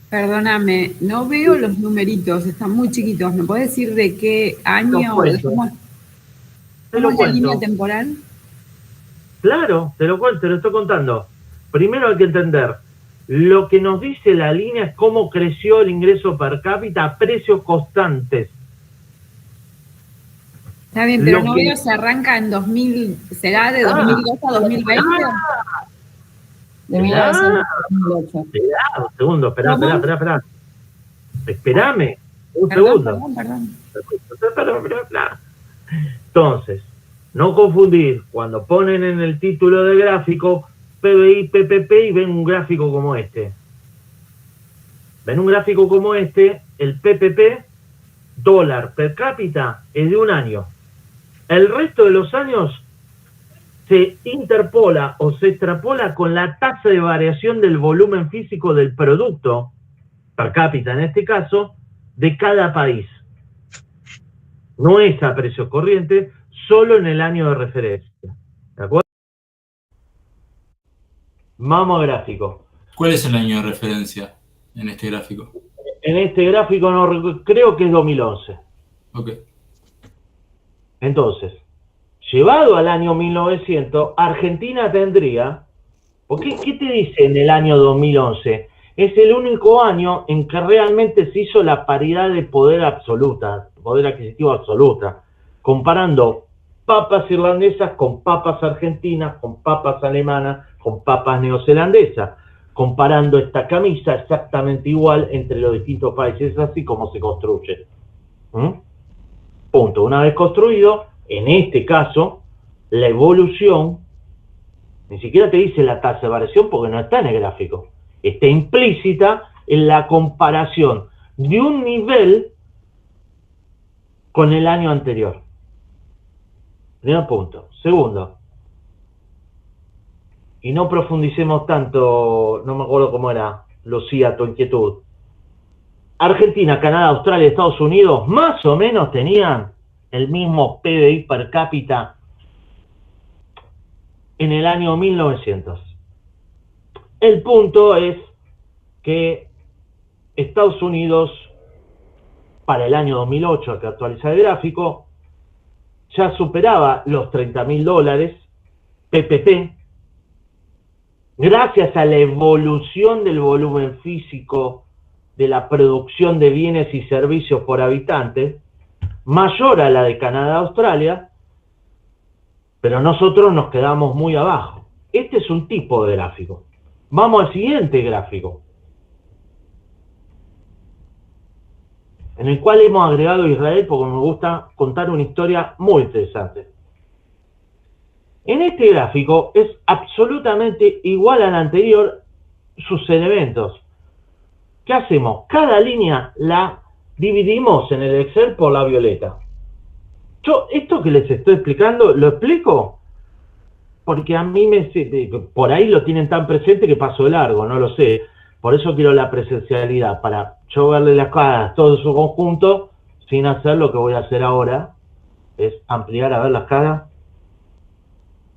Perdóname, no veo los numeritos, están muy chiquitos. ¿Me puedes decir de qué año? ¿Cómo es la línea temporal? Claro, te lo cuento, te lo estoy contando. Primero hay que entender, lo que nos dice la línea es cómo creció el ingreso per cápita a precios constantes. Está bien, pero no veo, se arranca en 2000, ¿será de 2002 a 2020? De 1900 a 2008. Esperá, un segundo, esperá. Espérame, un segundo. Perdón. Entonces, no confundir, cuando ponen en el título de gráfico PBI, PPP y ven un gráfico como este. Ven un gráfico como este, el PPP, dólar per cápita, es de un año. El resto de los años se interpola o se extrapola con la tasa de variación del volumen físico del producto, per cápita en este caso, de cada país. No es a precios corrientes, solo en el año de referencia. ¿De acuerdo? Vamos al gráfico. ¿Cuál es el año de referencia en este gráfico? En este gráfico no, creo que es 2011. Ok. Entonces, llevado al año 1900, Argentina tendría... ¿Qué te dice en el año 2011? Es el único año en que realmente se hizo la paridad de poder absoluta, poder adquisitivo absoluta, comparando papas irlandesas con papas argentinas, con papas alemanas, con papas neozelandesas, comparando esta camisa exactamente igual entre los distintos países. Es así como se construye. Punto. Una vez construido, en este caso, la evolución, ni siquiera te dice la tasa de variación porque no está en el gráfico. Está implícita en la comparación de un nivel con el año anterior. Primer punto. Segundo, y no profundicemos tanto, no me acuerdo cómo era, Lucía, tu inquietud. Argentina, Canadá, Australia, Estados Unidos, más o menos tenían el mismo PBI per cápita en el año 1900. El punto es que Estados Unidos, para el año 2008, al que actualiza el gráfico, ya superaba los $30.000 PPP, gracias a la evolución del volumen físico de la producción de bienes y servicios por habitante, mayor a la de Canadá-Australia, pero nosotros nos quedamos muy abajo. Este es un tipo de gráfico. Vamos al siguiente gráfico, en el cual hemos agregado a Israel porque me gusta contar una historia muy interesante. En este gráfico es absolutamente igual al anterior sus elementos. ¿Qué hacemos? Cada línea la dividimos en el Excel por la violeta. Yo esto que les estoy explicando, lo explico porque a mí por ahí lo tienen tan presente que paso de largo, no lo sé. Por eso quiero la presencialidad, para yo verle las caras todo en su conjunto, sin hacer lo que voy a hacer ahora, es ampliar a ver las caras.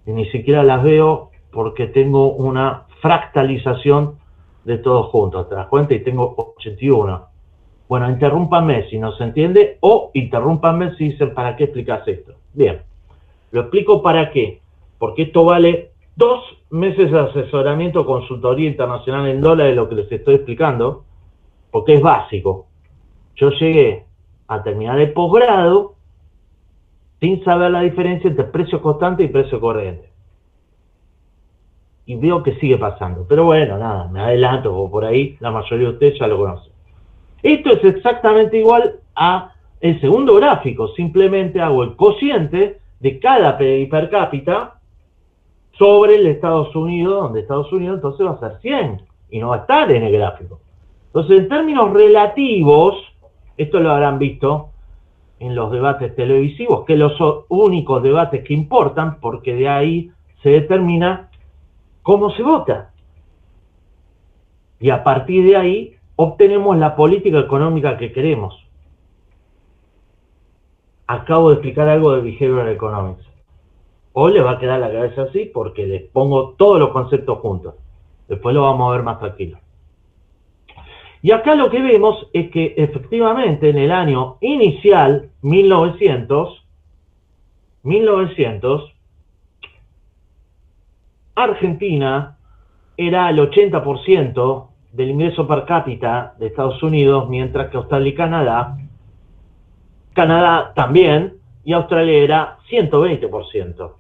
Y ni siquiera las veo porque tengo una fractalización de todos juntos, ¿te das cuenta? Y tengo 81. Bueno, interrúmpanme si no se entiende, o interrúmpanme si dicen, ¿para qué explicas esto? Bien. Lo explico para qué. Porque esto vale 2 meses de asesoramiento, consultoría internacional en dólares, lo que les estoy explicando, porque es básico. Yo llegué a terminar el posgrado sin saber la diferencia entre precio constante y precio corriente. Y veo que sigue pasando. Pero bueno, nada, me adelanto, porque por ahí la mayoría de ustedes ya lo conocen. Esto es exactamente igual a el segundo gráfico. Simplemente hago el cociente de cada PIB per cápita sobre el Estados Unidos, donde Estados Unidos entonces va a ser 100 y no va a estar en el gráfico. Entonces, en términos relativos, esto lo habrán visto en los debates televisivos, que los únicos debates que importan, porque de ahí se determina cómo se vota. Y a partir de ahí obtenemos la política económica que queremos. Acabo de explicar algo de Behavioral Economics. Hoy les va a quedar la cabeza así porque les pongo todos los conceptos juntos. Después lo vamos a ver más tranquilo. Y acá lo que vemos es que efectivamente en el año inicial, 1900, Argentina era el 80% del ingreso per cápita de Estados Unidos, mientras que Australia y Canadá también, y Australia era 120%.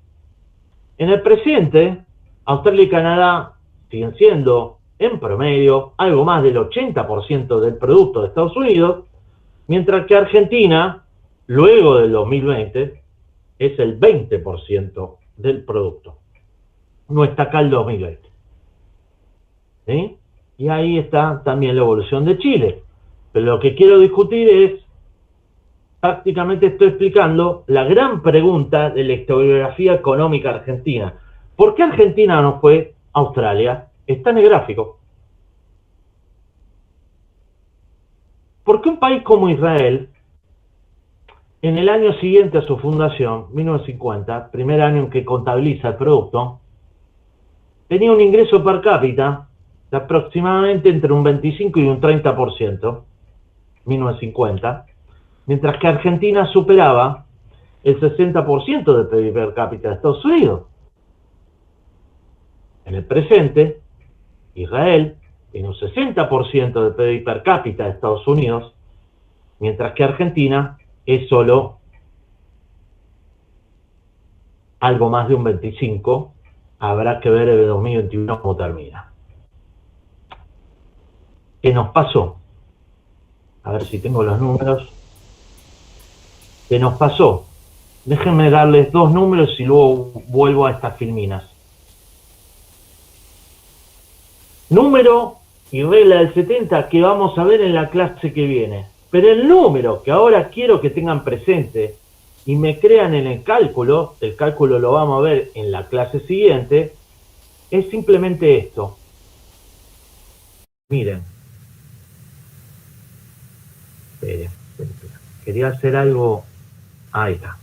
En el presente, Australia y Canadá siguen siendo, en promedio, algo más del 80% del producto de Estados Unidos, mientras que Argentina, luego del 2020, es el 20% del producto. No está acá el 2020. ¿Sí? Y ahí está también la evolución de Chile. Pero lo que quiero discutir es, prácticamente estoy explicando la gran pregunta de la historiografía económica argentina. ¿Por qué Argentina no fue Australia? Está en el gráfico. ¿Por qué un país como Israel, en el año siguiente a su fundación, 1950, primer año en que contabiliza el producto, tenía un ingreso per cápita de aproximadamente entre un 25 y un 30%, 1950, mientras que Argentina superaba el 60% del PIB per cápita de Estados Unidos? En el presente, Israel tiene un 60% del PIB per cápita de Estados Unidos, mientras que Argentina es solo algo más de un 25%. Habrá que ver el 2021 cómo termina. ¿Qué nos pasó? A ver si tengo los números. ¿Qué nos pasó? Déjenme darles 2 números y luego vuelvo a estas filminas. Número y regla del 70 que vamos a ver en la clase que viene. Pero el número que ahora quiero que tengan presente y me crean en el cálculo lo vamos a ver en la clase siguiente, es simplemente esto. Miren. Esperen. Quería hacer algo. Ahí está.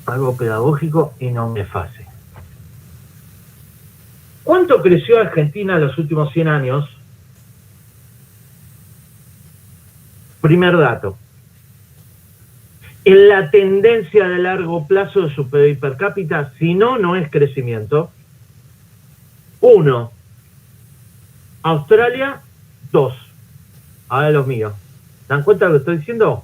Algo pedagógico y no me fase. ¿Cuánto creció Argentina en los últimos 100 años? Primer dato. En la tendencia de largo plazo de su PIB per cápita, si no, no es crecimiento. 1. Australia, 2. Ahora los míos. ¿Dan cuenta de lo que estoy diciendo?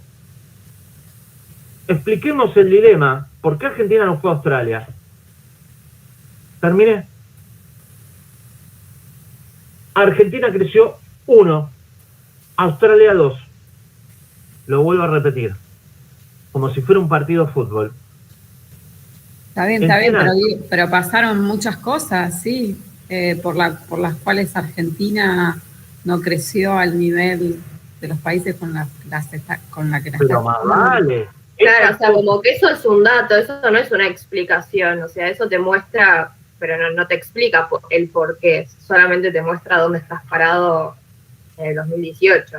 Expliquemos el dilema. ¿Por qué Argentina no fue a Australia? ¿Terminé? Argentina creció 1. Australia 2. Lo vuelvo a repetir. Como si fuera un partido de fútbol. Está bien, pero pasaron muchas cosas, sí, por las cuales Argentina no creció al nivel de los países con la que la Pero más vale. Claro, o sea, como que eso es un dato, eso no es una explicación, o sea, eso te muestra, pero no te explica el por qué, solamente te muestra dónde estás parado en el 2018.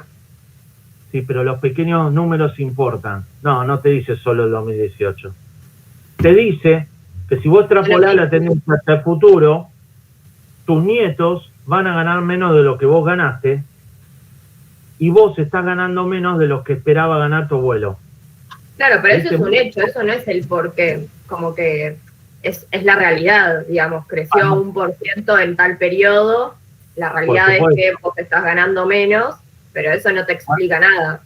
Sí, pero los pequeños números importan. No te dice solo el 2018. Te dice que si vos extrapolás la tendencia hasta el futuro, tus nietos van a ganar menos de lo que vos ganaste y vos estás ganando menos de lo que esperaba ganar tu abuelo. Claro, pero eso es un hecho, eso no es el porqué, como que es la realidad, digamos, creció 1% en tal periodo, la realidad es que vos estás ganando menos, pero eso no te explica nada.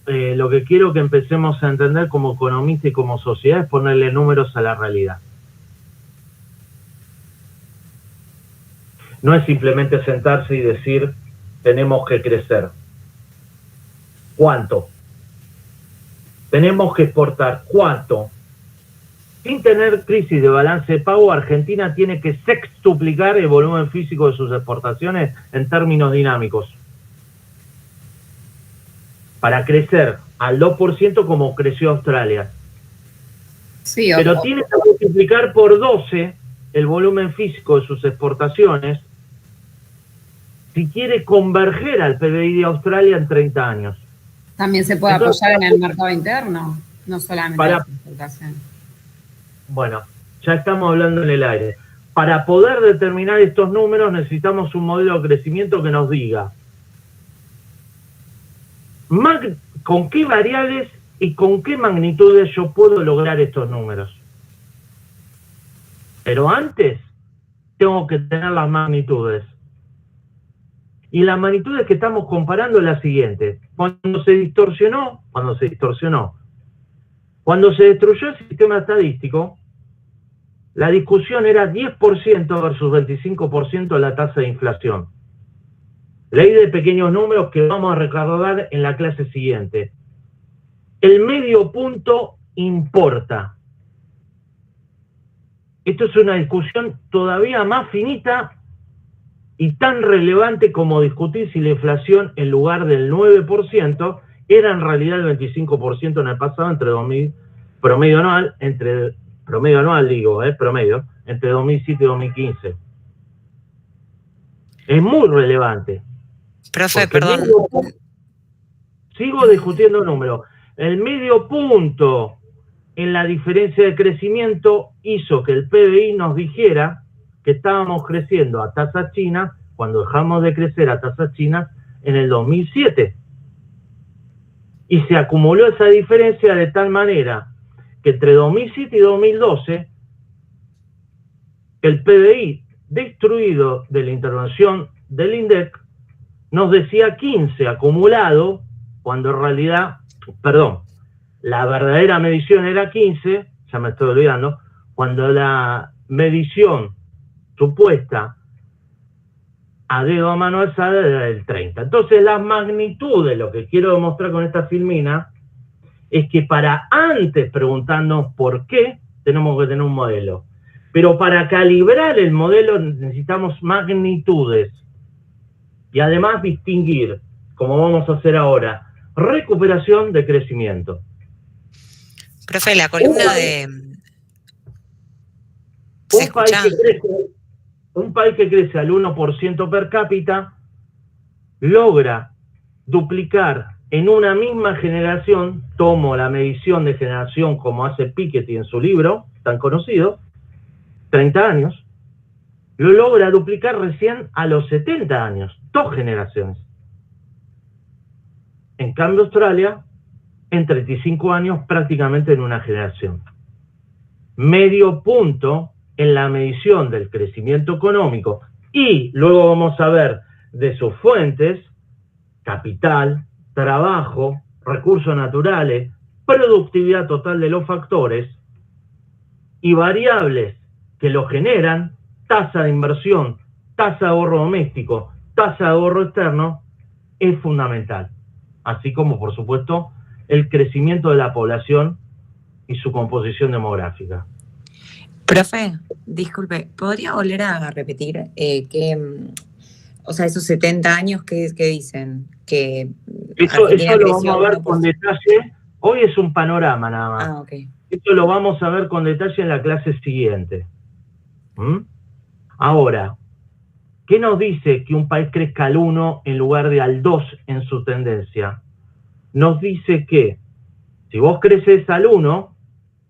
Lo que quiero que empecemos a entender como economista y como sociedad es ponerle números a la realidad. No es simplemente sentarse y decir, tenemos que crecer. ¿Cuánto? Tenemos que exportar. ¿Cuánto? Sin tener crisis de balance de pago, Argentina tiene que sextuplicar el volumen físico de sus exportaciones en términos dinámicos. Para crecer al 2% como creció Australia. Sí, pero tiene que multiplicar por 12 el volumen físico de sus exportaciones si quiere converger al PBI de Australia en 30 años. También se puede apoyar en el mercado interno, no solamente en las exportaciones. Bueno, ya estamos hablando en el aire. Para poder determinar estos números necesitamos un modelo de crecimiento que nos diga con qué variables y con qué magnitudes yo puedo lograr estos números. Pero antes tengo que tener las magnitudes. Y las magnitudes que estamos comparando es la siguiente. Cuando se destruyó el sistema estadístico, la discusión era 10% versus 25% la tasa de inflación. Ley de pequeños números que vamos a recordar en la clase siguiente. El medio punto importa. Esto es una discusión todavía más finita y tan relevante como discutir si la inflación en lugar del 9% era en realidad el 25% en el pasado entre 2000, promedio anual entre 2007 y 2015. Es muy relevante. Profe, perdón. Sigo discutiendo el número. El medio punto en la diferencia de crecimiento hizo que el PBI nos dijera que estábamos creciendo a tasas chinas cuando dejamos de crecer a tasas chinas en el 2007. Y se acumuló esa diferencia de tal manera que entre 2007 y 2012 el PBI destruido de la intervención del INDEC nos decía 15 acumulado, cuando en realidad, la verdadera medición era 15, ya me estoy olvidando, cuando la medición supuesta a dedo a mano alzada era del 30. Entonces las magnitudes, lo que quiero demostrar con esta filmina, es que para antes preguntarnos por qué, tenemos que tener un modelo. Pero para calibrar el modelo necesitamos magnitudes. Y además distinguir, como vamos a hacer ahora, recuperación de crecimiento. Profe, la columna de... Un país que crece al 1% per cápita logra duplicar en una misma generación, tomo la medición de generación como hace Piketty en su libro, tan conocido, 30 años, lo logra duplicar recién a los 70 años, 2 generaciones. En cambio, Australia, en 35 años, prácticamente en una generación. Medio punto en la medición del crecimiento económico y luego vamos a ver de sus fuentes, capital, trabajo, recursos naturales, productividad total de los factores y variables que lo generan, tasa de inversión, tasa de ahorro doméstico, tasa de ahorro externo, es fundamental. Así como, por supuesto, el crecimiento de la población y su composición demográfica. Profe, disculpe, ¿podría volver a repetir esos 70 años que dicen? Que eso lo vamos a ver con detalle. Hoy es un panorama nada más. Ah, ok. Esto lo vamos a ver con detalle en la clase siguiente. Ahora, ¿qué nos dice que un país crezca al 1 en lugar de al 2 en su tendencia? Nos dice que si vos creces al 1,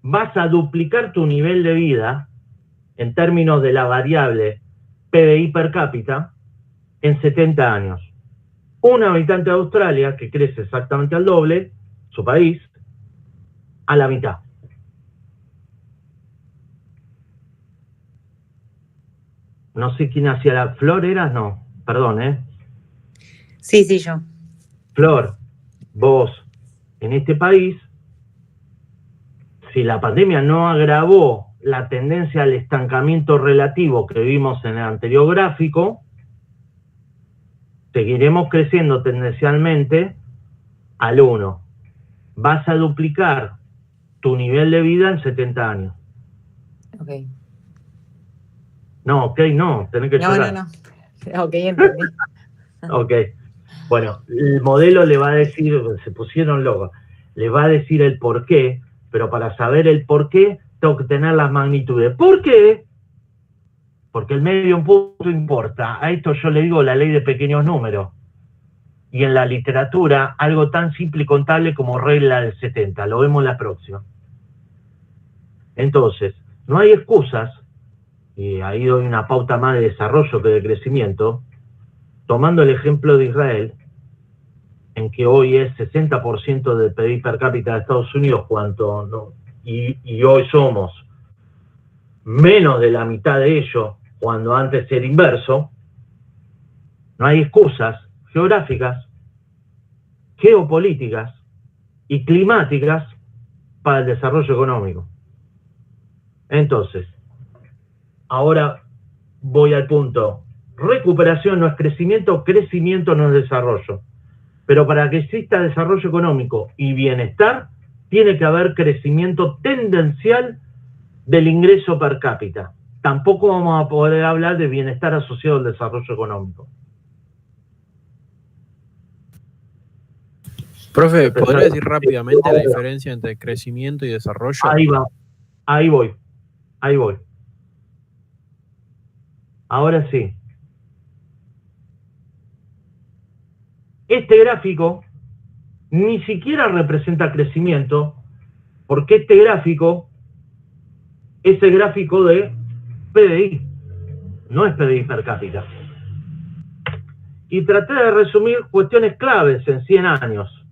vas a duplicar tu nivel de vida en términos de la variable PBI per cápita en 70 años. Un habitante de Australia que crece exactamente al doble, su país, a la mitad. No sé quién hacía la... ¿Flor eras? No, perdón, Sí, yo. Flor, vos, en este país, si la pandemia no agravó la tendencia al estancamiento relativo que vimos en el anterior gráfico, seguiremos creciendo tendencialmente al 1. Vas a duplicar tu nivel de vida en 70 años. Ok. No, ok, no, tenés que llorar. No. Ok, entendí. Ok. Bueno, el modelo le va a decir, se pusieron locos, le va a decir el por qué, pero para saber el por qué, tengo que tener las magnitudes. ¿Por qué? Porque el medio punto importa. A esto yo le digo la ley de pequeños números. Y en la literatura, algo tan simple y contable como regla del 70. Lo vemos en la próxima. Entonces, no hay excusas, y ahí doy una pauta más de desarrollo que de crecimiento, tomando el ejemplo de Israel, en que hoy es 60% del PIB per cápita de Estados Unidos, y hoy somos menos de la mitad de ello, cuando antes era inverso. No hay excusas geográficas, geopolíticas y climáticas para el desarrollo económico. Entonces, ahora voy al punto. Recuperación no es crecimiento, crecimiento no es desarrollo. Pero para que exista desarrollo económico y bienestar, tiene que haber crecimiento tendencial del ingreso per cápita. Tampoco vamos a poder hablar de bienestar asociado al desarrollo económico. Profe, ¿podría decir rápidamente la diferencia entre crecimiento y desarrollo? Ahí voy. Ahora sí. Este gráfico ni siquiera representa crecimiento, porque este gráfico es el gráfico de PDI, no es PDI per cápita. Y traté de resumir cuestiones claves en 100 años.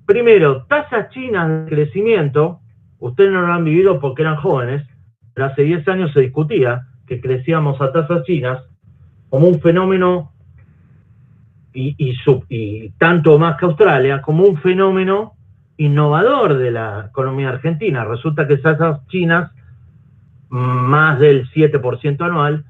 Primero, tasas chinas de crecimiento, ustedes no lo han vivido porque eran jóvenes, pero hace 10 años se discutía que crecíamos a tasas chinas como un fenómeno, y tanto más que Australia, como un fenómeno innovador de la economía argentina. Resulta que tasas chinas, más del 7% anual,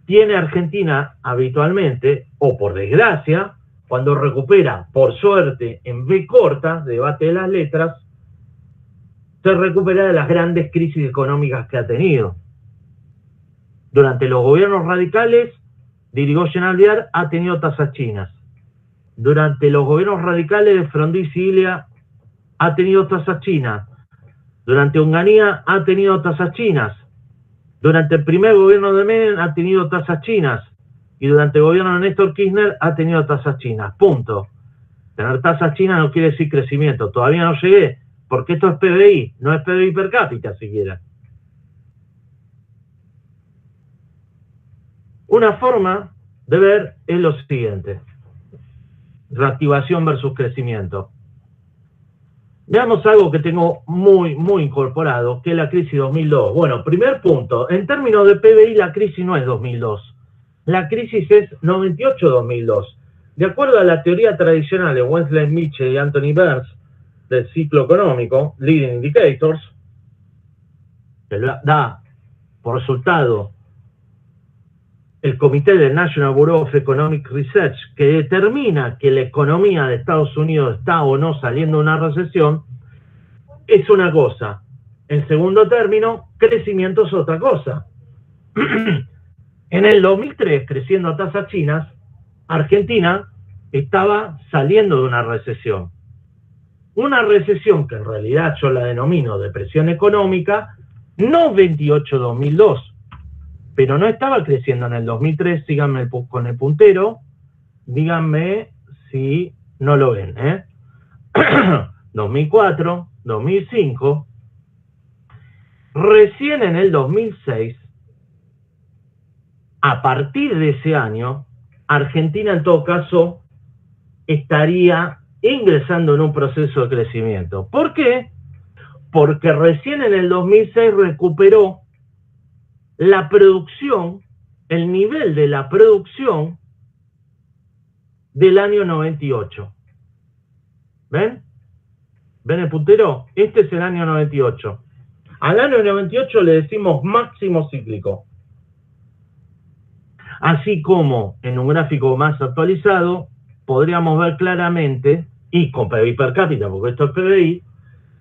tiene Argentina habitualmente, o por desgracia, cuando recupera, por suerte, en V corta, debate de las letras, se recupera de las grandes crisis económicas que ha tenido. Durante los gobiernos radicales, Irigoyen Alvear ha tenido tasas chinas. Durante los gobiernos radicales de Frondizi y Ilia ha tenido tasas chinas. Durante Onganía ha tenido tasas chinas. Durante el primer gobierno de Menem ha tenido tasas chinas. Y durante el gobierno de Néstor Kirchner ha tenido tasas chinas. Punto. Tener tasas chinas no quiere decir crecimiento. Todavía no llegué, porque esto es PBI, no es PBI per cápita siquiera. Una forma de ver es lo siguiente. Reactivación versus crecimiento. Veamos algo que tengo muy incorporado, que es la crisis 2002. Bueno, primer punto. En términos de PBI, la crisis no es 2002. La crisis es 98-2002. De acuerdo a la teoría tradicional de Wensley Mitchell y Anthony Burns del ciclo económico, Leading Indicators, que da por resultado el comité del National Bureau of Economic Research, que determina que la economía de Estados Unidos está o no saliendo de una recesión, es una cosa. En segundo término, crecimiento es otra cosa. En el 2003, creciendo a tasas chinas, Argentina estaba saliendo de una recesión. Una recesión que en realidad yo la denomino depresión económica, no 28-2002, pero no estaba creciendo en el 2003, síganme con el puntero, díganme si no lo ven, 2004, 2005, recién en el 2006, a partir de ese año, Argentina en todo caso estaría ingresando en un proceso de crecimiento. ¿Por qué? porque recién en el 2006 recuperó la producción, el nivel de la producción del año 98. ¿Ven? ¿Ven el puntero? Este es el año 98. Al año 98 le decimos máximo cíclico. Así como en un gráfico más actualizado podríamos ver claramente, y con PBI per cápita, porque esto es PBI,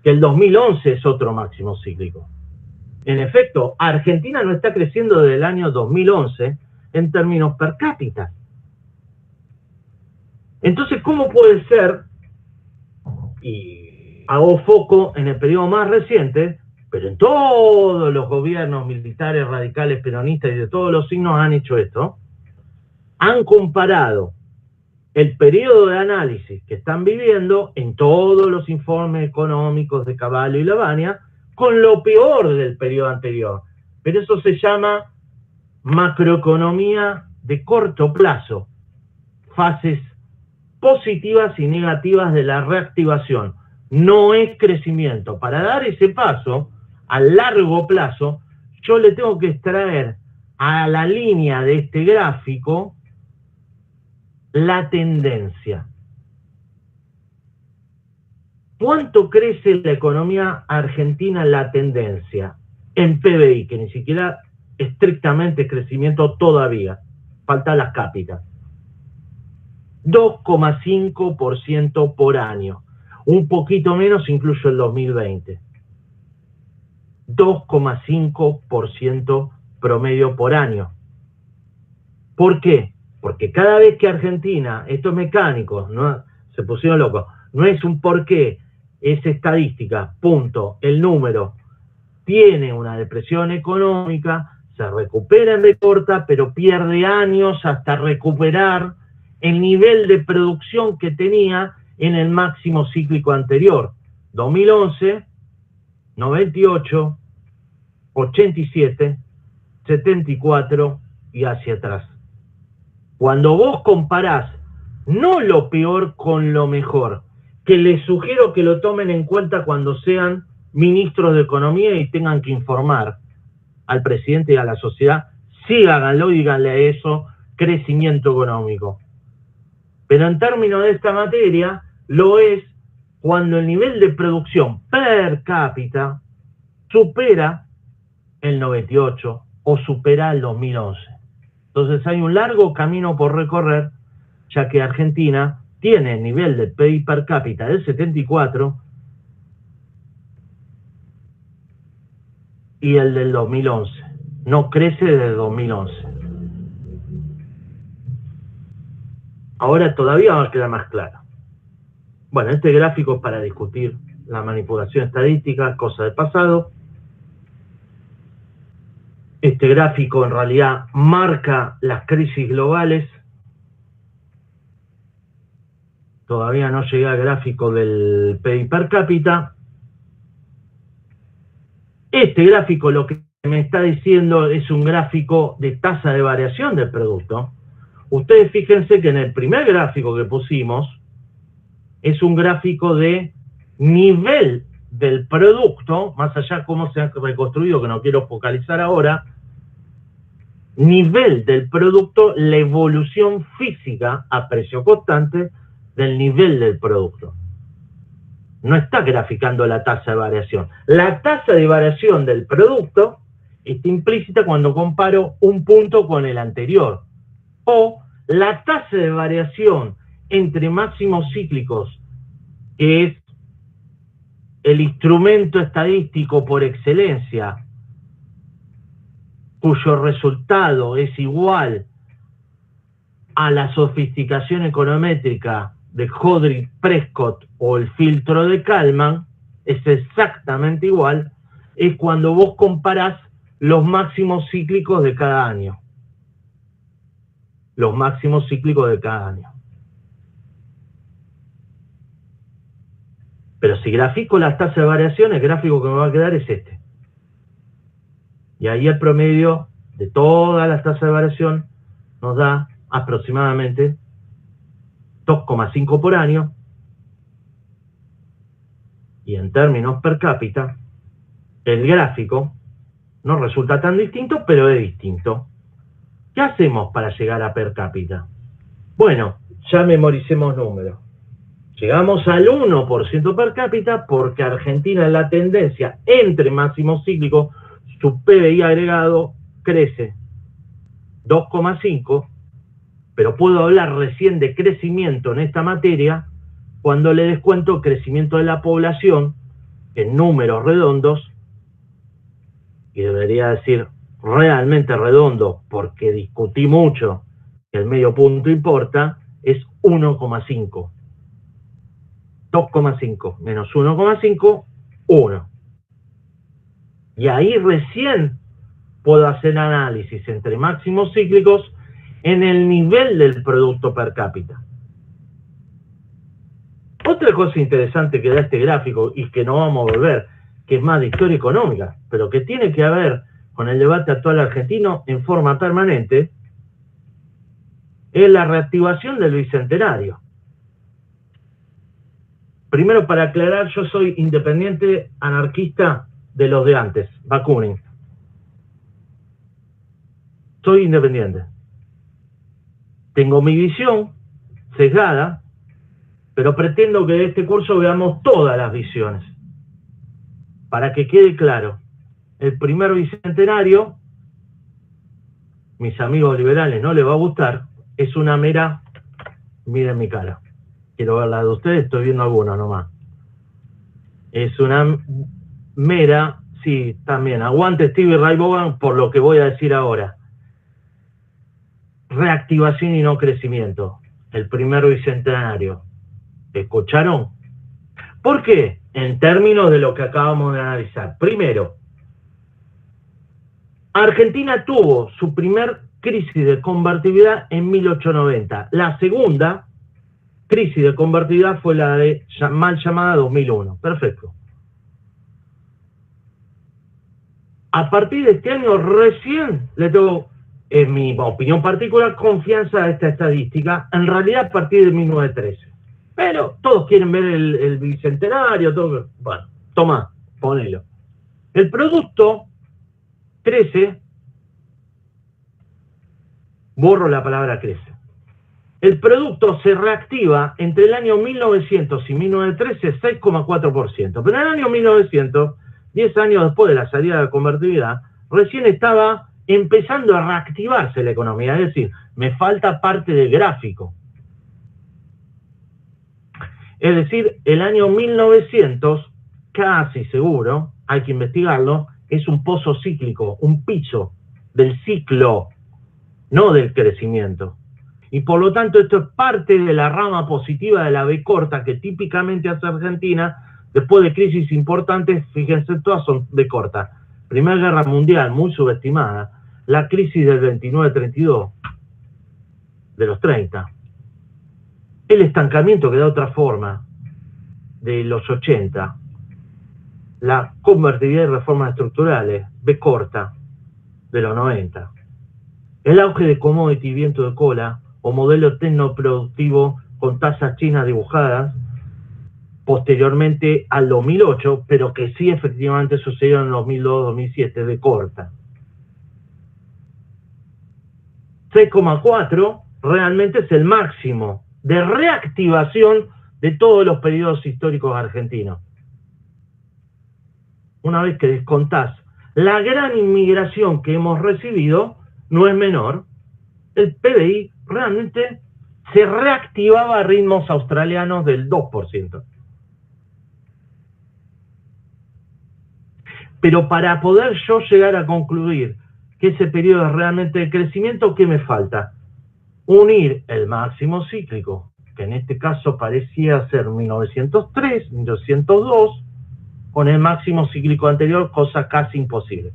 que el 2011 es otro máximo cíclico. En efecto, Argentina no está creciendo desde el año 2011 en términos per cápita. Entonces, ¿cómo puede ser? Y hago foco en el periodo más reciente, pero en todos los gobiernos militares, radicales, peronistas y de todos los signos han hecho esto, han comparado el periodo de análisis que están viviendo en todos los informes económicos de Cavallo y Lavagna con lo peor del periodo anterior. Pero eso se llama macroeconomía de corto plazo, fases positivas y negativas de la reactivación. No es crecimiento. Para dar ese paso a largo plazo, yo le tengo que extraer a la línea de este gráfico la tendencia. ¿Cuánto crece la economía argentina en la tendencia? En PBI, que ni siquiera estrictamente es crecimiento todavía. Faltan las cápitas. 2,5% por año. Un poquito menos incluso el 2020. 2,5% promedio por año. ¿Por qué? Porque cada vez que Argentina, estos mecánicos, no, se pusieron locos, no es un porqué, es estadística, punto, el número, tiene una depresión económica, se recupera en recorta, pero pierde años hasta recuperar el nivel de producción que tenía en el máximo cíclico anterior. 2011, 98, 87, 74 y hacia atrás. Cuando vos comparás no lo peor con lo mejor, que les sugiero que lo tomen en cuenta cuando sean ministros de Economía y tengan que informar al presidente y a la sociedad, sí háganlo, díganle a eso, crecimiento económico. Pero en términos de esta materia, lo es cuando el nivel de producción per cápita supera el 98 o supera el 2011. Entonces hay un largo camino por recorrer, ya que Argentina tiene el nivel de PIB per cápita del 74 y el del 2011. No crece desde 2011. Ahora todavía va a quedar más claro. Bueno, este gráfico es para discutir la manipulación estadística, cosa del pasado. Este gráfico en realidad marca las crisis globales. Todavía no llegué al gráfico del PIB per cápita. Este gráfico lo que me está diciendo es un gráfico de tasa de variación del producto. Ustedes fíjense que en el primer gráfico que pusimos es un gráfico de nivel del producto, más allá de cómo se ha reconstruido, que no quiero focalizar ahora, nivel del producto, la evolución física a precio constante del nivel del producto. No está graficando la tasa de variación. La tasa de variación del producto está implícita cuando comparo un punto con el anterior. O la tasa de variación entre máximos cíclicos, que es el instrumento estadístico por excelencia, cuyo resultado es igual a la sofisticación econométrica de Hoddry-Prescott o el filtro de Kalman, es exactamente igual, es cuando vos comparás los máximos cíclicos de cada año. Los máximos cíclicos de cada año. Pero si grafico las tasas de variación, el gráfico que me va a quedar es este. Y ahí el promedio de todas las tasas de variación nos da aproximadamente 2,5 por año. Y en términos per cápita, El gráfico no resulta tan distinto, pero es distinto. ¿Qué hacemos para llegar a per cápita? Bueno, ya memoricemos números. Llegamos al 1% per cápita porque Argentina en la tendencia entre máximo cíclico, su PBI agregado crece 2,5, pero puedo hablar recién de crecimiento en esta materia cuando le descuento crecimiento de la población en números redondos, y debería decir realmente redondo porque discutí mucho que el medio punto importa, es 1,5. 2,5 menos 1,5, 1. Y ahí recién puedo hacer análisis entre máximos cíclicos en el nivel del producto per cápita. Otra cosa interesante que da este gráfico, y que no vamos a volver, que es más de historia económica, pero que tiene que ver con el debate actual argentino en forma permanente, es la reactivación del bicentenario. Primero, para aclarar, yo soy independiente anarquista de los de antes, Bakunin. Soy independiente. Tengo mi visión sesgada, pero pretendo que de este curso veamos todas las visiones. Para que quede claro, el primer bicentenario, mis amigos liberales no les va a gustar, es una mera, miren mi cara, quiero ver la de ustedes, estoy viendo algunos nomás. Es una mera, sí, también, aguante Stevie Ray Vaughan por lo que voy a decir ahora. Reactivación y no crecimiento. El primer bicentenario. ¿Escucharon? ¿Por qué? En términos de lo que acabamos de analizar. Primero, Argentina tuvo su primer crisis de convertibilidad en 1890. La segunda crisis de convertibilidad fue la de mal llamada 2001. Perfecto. A partir de este año recién le tengo, en mi opinión particular, confianza a esta estadística, en realidad a partir de 1913. Pero todos quieren ver el bicentenario, todo. Bueno, toma, ponelo. El producto crece, borro la palabra crece. El producto se reactiva entre el año 1900 y 1913 6,4%. Pero en el año 1900, 10 años después de la salida de la convertibilidad, recién estaba empezando a reactivarse la economía. Es decir, me falta parte del gráfico. Es decir, el año 1900, casi seguro, hay que investigarlo, es un pozo cíclico, un piso del ciclo, no del crecimiento. Y por lo tanto esto es parte de la rama positiva de la B corta que típicamente hace Argentina después de crisis importantes. Fíjense, todas son B corta. Primera Guerra Mundial, muy subestimada. La crisis del 29-32, de los 30. El estancamiento que da otra forma, de los 80. La convertibilidad y reformas estructurales, B corta, de los 90. El auge de commodity y viento de cola, o modelo tecnoproductivo con tasas chinas dibujadas, posteriormente al 2008, pero que sí efectivamente sucedió en 2002-2007, B corta. 6,4 realmente es el máximo de reactivación de todos los periodos históricos argentinos. Una vez que descontás la gran inmigración que hemos recibido, no es menor, el PBI realmente se reactivaba a ritmos australianos del 2%. Pero para poder yo llegar a concluir que ese periodo es realmente de crecimiento, ¿qué me falta? Unir el máximo cíclico, que en este caso parecía ser 1903, 1902, con el máximo cíclico anterior, cosa casi imposible.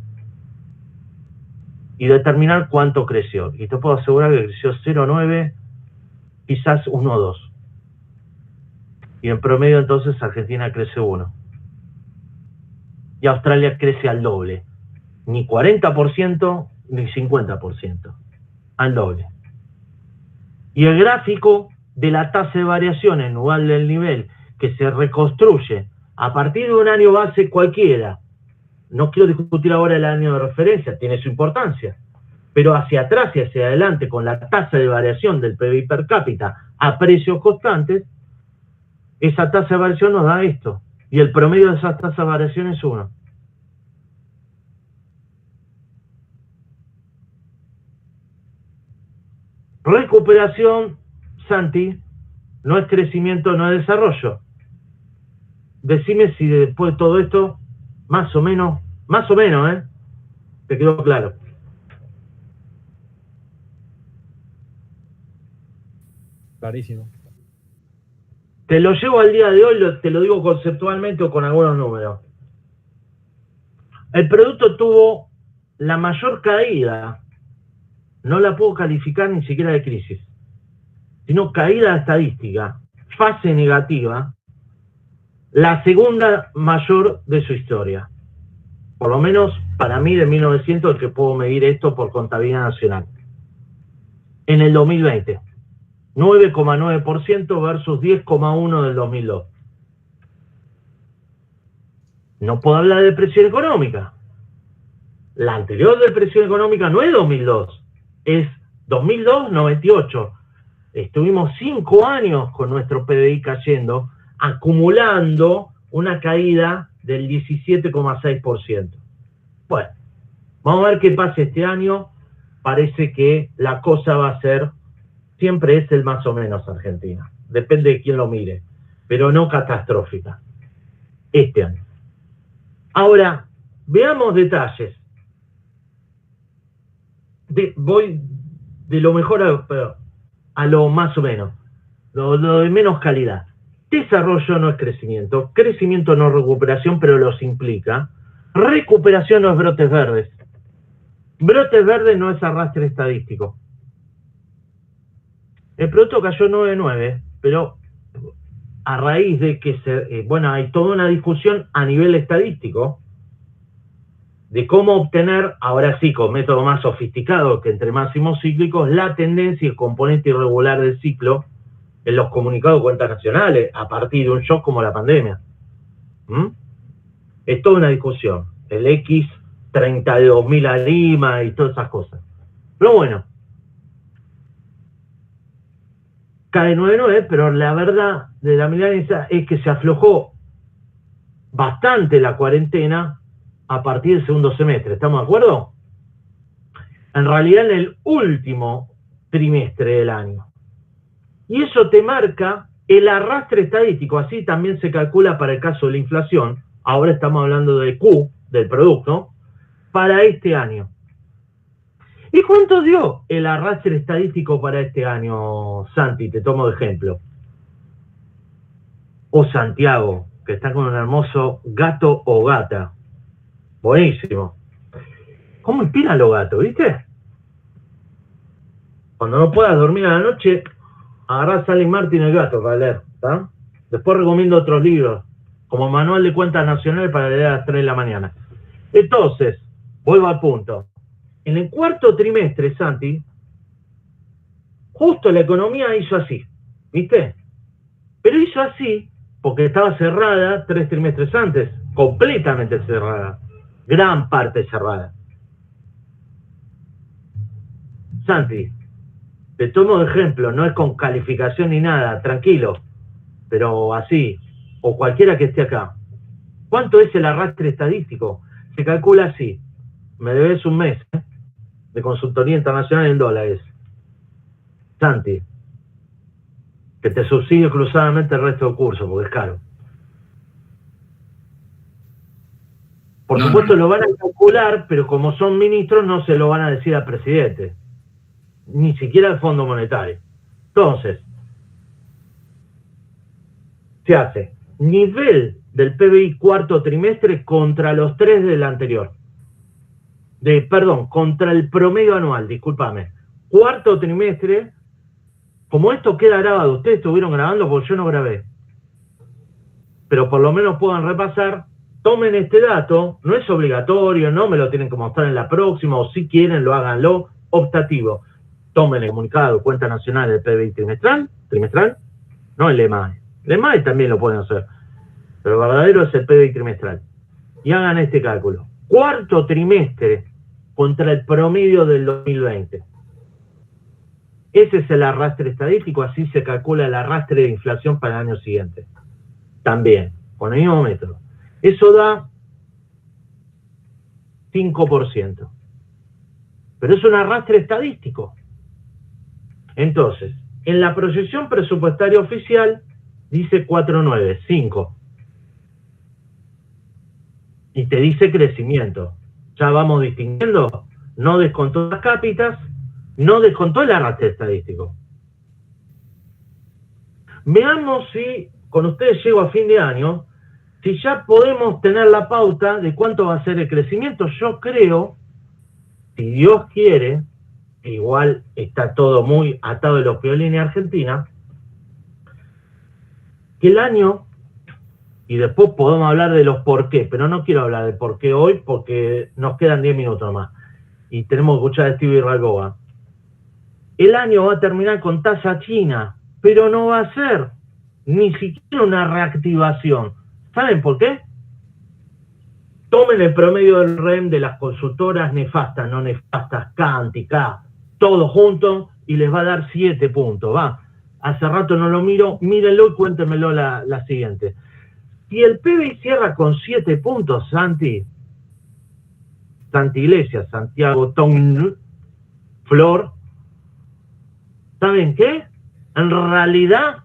Y determinar cuánto creció. Y te puedo asegurar que creció 0,9, quizás 1,2. Y en promedio entonces Argentina crece 1. Y Australia crece al doble. Ni 40% ni 50%. Al doble. Y el gráfico de la tasa de variación anual del nivel que se reconstruye a partir de un año base cualquiera, no quiero discutir ahora el año de referencia, tiene su importancia, pero hacia atrás y hacia adelante, con la tasa de variación del PBI per cápita a precios constantes, esa tasa de variación nos da esto, y el promedio de esas tasas de variación es 1. Recuperación, Santi, no es crecimiento, no es desarrollo. Decime si después de todo esto, más o menos, te quedó claro. Clarísimo. Te lo llevo al día de hoy, te lo digo conceptualmente o con algunos números. El producto tuvo la mayor caída, no la puedo calificar ni siquiera de crisis, sino caída estadística, fase negativa, la segunda mayor de su historia. Por lo menos para mí de 1900, que puedo medir esto por contabilidad nacional. En el 2020, 9,9% versus 10,1% del 2002. No puedo hablar de depresión económica. La anterior depresión económica no es 2002, es 2002-98. Estuvimos 5 años con nuestro PBI cayendo, acumulando una caída del 17,6%. Bueno, vamos a ver qué pasa este año. Parece que la cosa va a ser, siempre es el más o menos Argentina, depende de quién lo mire, pero no catastrófica, este año. Ahora, veamos detalles. Voy de lo mejor a lo más o menos, lo de menos calidad. Desarrollo no es crecimiento, crecimiento no es recuperación, pero los implica. Recuperación no es brotes verdes. Brotes verdes no es arrastre estadístico. El producto cayó 9,9, pero a raíz de que hay toda una discusión a nivel estadístico de cómo obtener, ahora sí, con método más sofisticado que entre máximos cíclicos, la tendencia y el componente irregular del ciclo en los comunicados de cuentas nacionales a partir de un shock como la pandemia. Es toda una discusión. El X32.000 a Lima y todas esas cosas. Pero bueno, cae 9,9, pero la verdad de la milanesa es que se aflojó bastante la cuarentena a partir del segundo semestre. ¿Estamos de acuerdo? En realidad en el último trimestre del año. Y eso te marca el arrastre estadístico. Así también se calcula para el caso de la inflación. Ahora estamos hablando de Q, del producto, para este año. ¿Y cuánto dio el arrastre estadístico para este año, Santi? Te tomo de ejemplo. O Santiago, que está con un hermoso gato o gata. Buenísimo. ¿Cómo inspiran los gatos, viste? Cuando no puedas dormir a la noche, agarrás a Sally Martin el gato para leer, ¿está? Después recomiendo otros libros, como Manual de Cuentas Nacionales para leer a las 3 de la mañana. Entonces, vuelvo al punto. En el cuarto trimestre, Santi, justo la economía hizo así, ¿viste? Pero hizo así porque estaba cerrada 3 trimestres antes, completamente cerrada, gran parte cerrada. Santi, te tomo de ejemplo, no es con calificación ni nada, tranquilo, pero así, o cualquiera que esté acá. ¿Cuánto es el arrastre estadístico? Se calcula así. Me debes un mes de consultoría internacional en dólares. Santi, que te subsidio exclusivamente el resto del curso, porque es caro. Por supuesto lo van a calcular, pero como son ministros no se lo van a decir al presidente, ni siquiera al Fondo Monetario. Entonces, se hace nivel del PBI cuarto trimestre contra los 3 del anterior. Contra el promedio anual, discúlpame. Cuarto trimestre, como esto queda grabado, ustedes estuvieron grabando porque yo no grabé, pero por lo menos puedan repasar, tomen este dato, no es obligatorio, no me lo tienen que mostrar en la próxima, o si quieren lo háganlo, optativo. Tomen el comunicado de Cuenta Nacional del PBI trimestral, no el EMAE. El EMAE también lo pueden hacer, pero el verdadero es el PBI trimestral. Y hagan este cálculo. cuarto trimestre contra el promedio del 2020. Ese es el arrastre estadístico, así se calcula el arrastre de inflación para el año siguiente. También, con el mismo método. Eso da 5%. Pero es un arrastre estadístico. Entonces, en la proyección presupuestaria oficial dice 4,9, 5. Y te dice crecimiento. Ya vamos distinguiendo, no descontó las cápitas, no descontó el arrastre estadístico. Veamos si con ustedes llego a fin de año, si ya podemos tener la pauta de cuánto va a ser el crecimiento. Yo creo, si Dios quiere, igual está todo muy atado de los violines Argentina, que el año, y después podemos hablar de los por qué, pero no quiero hablar de por qué hoy porque nos quedan 10 minutos más y tenemos que escuchar a Stevie Ralboa. El año va a terminar con tasa china, pero no va a ser ni siquiera una reactivación. ¿Saben por qué? Tomen el promedio del REM de las consultoras nefastas, no nefastas, K, anti-K, todo junto y les va a dar 7 puntos. Va, hace rato no lo miro, mírenlo y cuéntenmelo la siguiente. Si el PBI cierra con 7 puntos, Santi Iglesias, Santiago Tong, Flor, ¿saben qué? En realidad,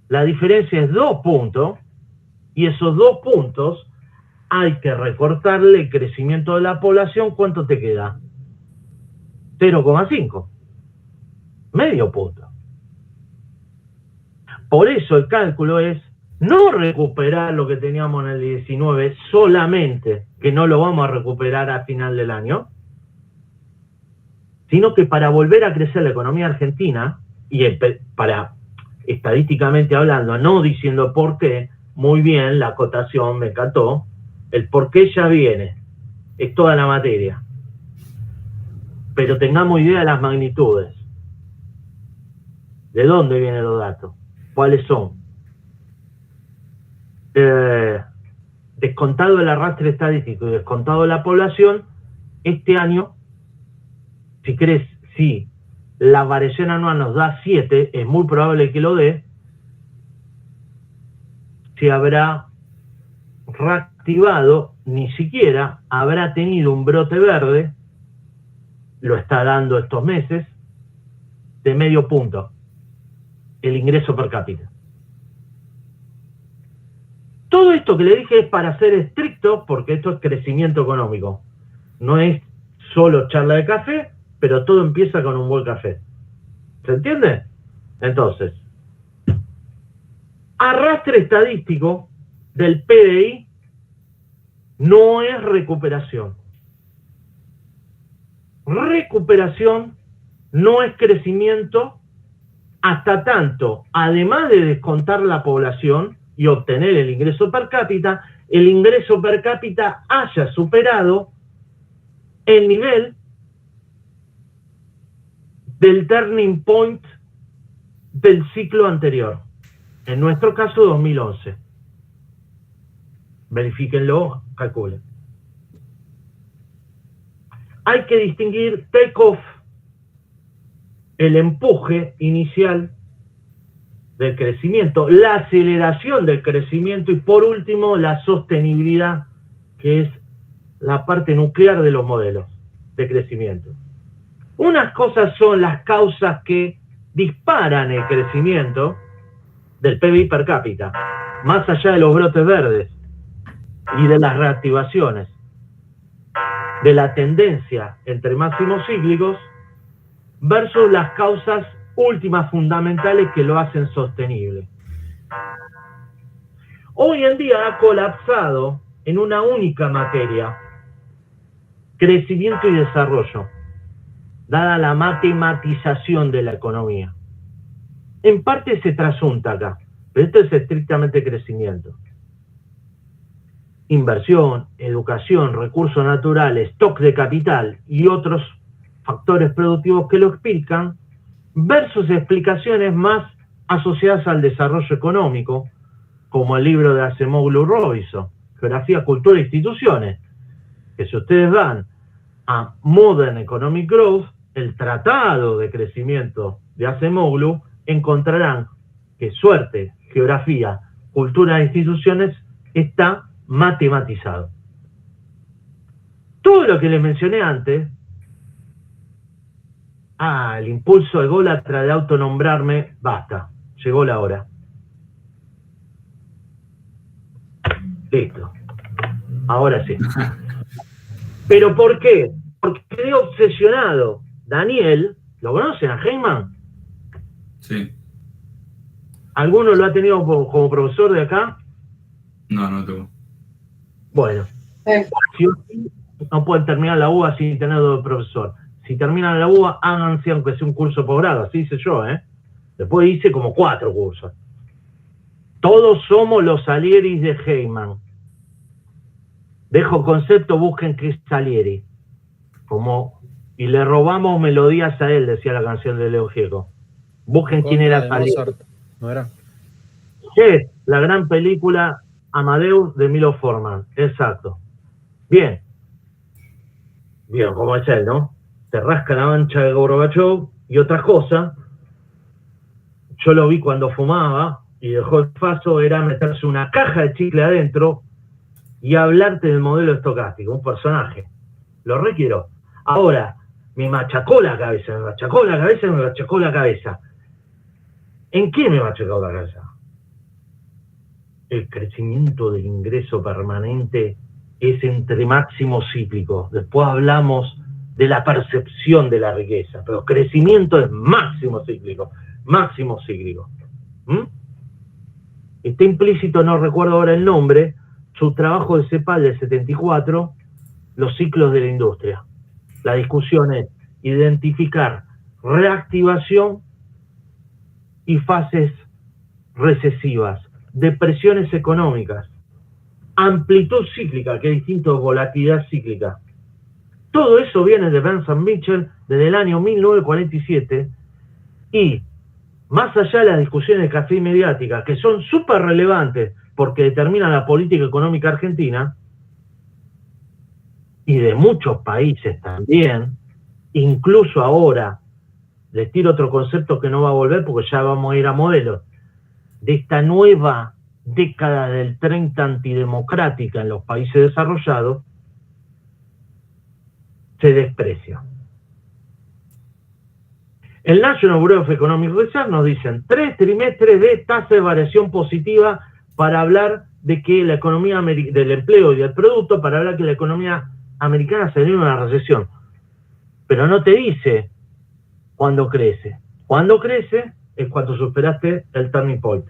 la diferencia es 2 puntos, y esos 2 puntos hay que recortarle el crecimiento de la población. ¿Cuánto te queda? 0,5. Medio punto. Por eso el cálculo es no recuperar lo que teníamos en el 19 solamente, que no lo vamos a recuperar a final del año, sino que para volver a crecer la economía argentina, y para estadísticamente hablando, no diciendo por qué, muy bien, la acotación me encantó, el por qué ya viene, es toda la materia. Pero tengamos idea de las magnitudes. ¿De dónde vienen los datos? ¿Cuáles son? Descontado el arrastre estadístico y descontado la población, este año, si la variación anual nos da 7, es muy probable que lo dé, se habrá reactivado, ni siquiera habrá tenido un brote verde, lo está dando estos meses, de medio punto, el ingreso per cápita. Todo esto que le dije es para ser estricto, porque esto es crecimiento económico. No es solo charla de café, pero todo empieza con un buen café. ¿Se entiende? Entonces, arrastre estadístico del PDI no es recuperación. Recuperación no es crecimiento hasta tanto, además de descontar la población y obtener el ingreso per cápita haya superado el nivel del turning point del ciclo anterior. En nuestro caso, 2011. Verifíquenlo, calculen. Hay que distinguir take-off, el empuje inicial del crecimiento, la aceleración del crecimiento y por último la sostenibilidad, que es la parte nuclear de los modelos de crecimiento. Unas cosas son las causas que disparan el crecimiento del PBI per cápita, más allá de los brotes verdes y de las reactivaciones, de la tendencia entre máximos cíclicos versus las causas últimas fundamentales que lo hacen sostenible. Hoy en día ha colapsado en una única materia, crecimiento y desarrollo, dada la matematización de la economía. En parte se trasunta acá, pero esto es estrictamente crecimiento. Inversión, educación, recursos naturales, stock de capital y otros factores productivos que lo explican, versus explicaciones más asociadas al desarrollo económico, como el libro de Acemoglu Robinson, Geografía, Cultura e Instituciones, que si ustedes van a Modern Economic Growth, el tratado de crecimiento de Acemoglu, encontrarán que suerte, geografía, cultura e instituciones está matematizado. Todo lo que les mencioné antes, el impulso ególatra de autonombrarme, basta, llegó la hora. Listo. Ahora sí. ¿Pero por qué? Porque quedé obsesionado. Daniel, ¿lo conocen a Heyman? Sí. ¿Alguno lo ha tenido como profesor de acá? No, no tengo. Bueno, si no pueden terminar la UBA sin tenerlo de profesor. Si terminan la UBA, háganse aunque sea un curso posgrado, así hice yo, Después hice como 4 cursos. Todos somos los Salieris de Heyman. Dejo concepto, busquen qué es Salieri. Y le robamos melodías a él, decía la canción de Leo Gieco. Busquen quién era Salieri. ¿No era? Sí, la gran película Amadeus de Milo Forman. Exacto. Bien, como es él, ¿no? Te rasca la mancha de Gorbachev y otras cosas. Yo lo vi cuando fumaba y dejó el paso, era meterse una caja de chicle adentro y hablarte del modelo estocástico, un personaje. Lo requiero. Ahora, me machacó la cabeza. ¿En qué me machacó la cabeza? El crecimiento del ingreso permanente es entre máximos cíclicos. Después hablamos de la percepción de la riqueza, pero crecimiento es máximo cíclico. Está implícito, no recuerdo ahora el nombre, su trabajo de CEPAL del 74, los ciclos de la industria. La discusión es identificar reactivación y fases recesivas, depresiones económicas, amplitud cíclica, que es distinto de volatilidad cíclica. Todo eso viene de Benson Mitchell desde el año 1947 y más allá de las discusiones de café y mediática, que son súper relevantes porque determinan la política económica argentina y de muchos países también, incluso ahora, les tiro otro concepto que no va a volver porque ya vamos a ir a modelos, de esta nueva década del 30 antidemocrática en los países desarrollados, se desprecia. El National Bureau of Economic Research nos dicen 3 trimestres de tasa de variación positiva para hablar de que la economía del empleo y del producto, para hablar que la economía americana se viene en una recesión. Pero no te dice cuándo crece. Cuando crece es cuando superaste el turning point.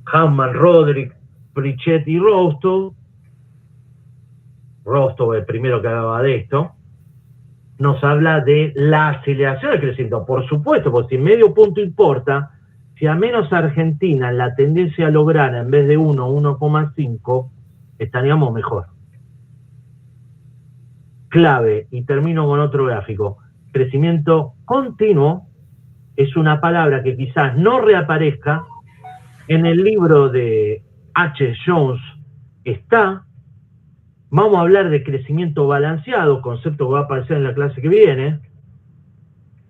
Hausman, Roderick, Pritchett y Rostow el primero que hablaba de esto, nos habla de la aceleración del crecimiento. Por supuesto, porque si medio punto importa, si a menos Argentina la tendencia a lograr en vez de 1,5, estaríamos mejor. Clave, y termino con otro gráfico. Crecimiento continuo es una palabra que quizás no reaparezca. En el libro de H. Jones está. Vamos a hablar de crecimiento balanceado, concepto que va a aparecer en la clase que viene,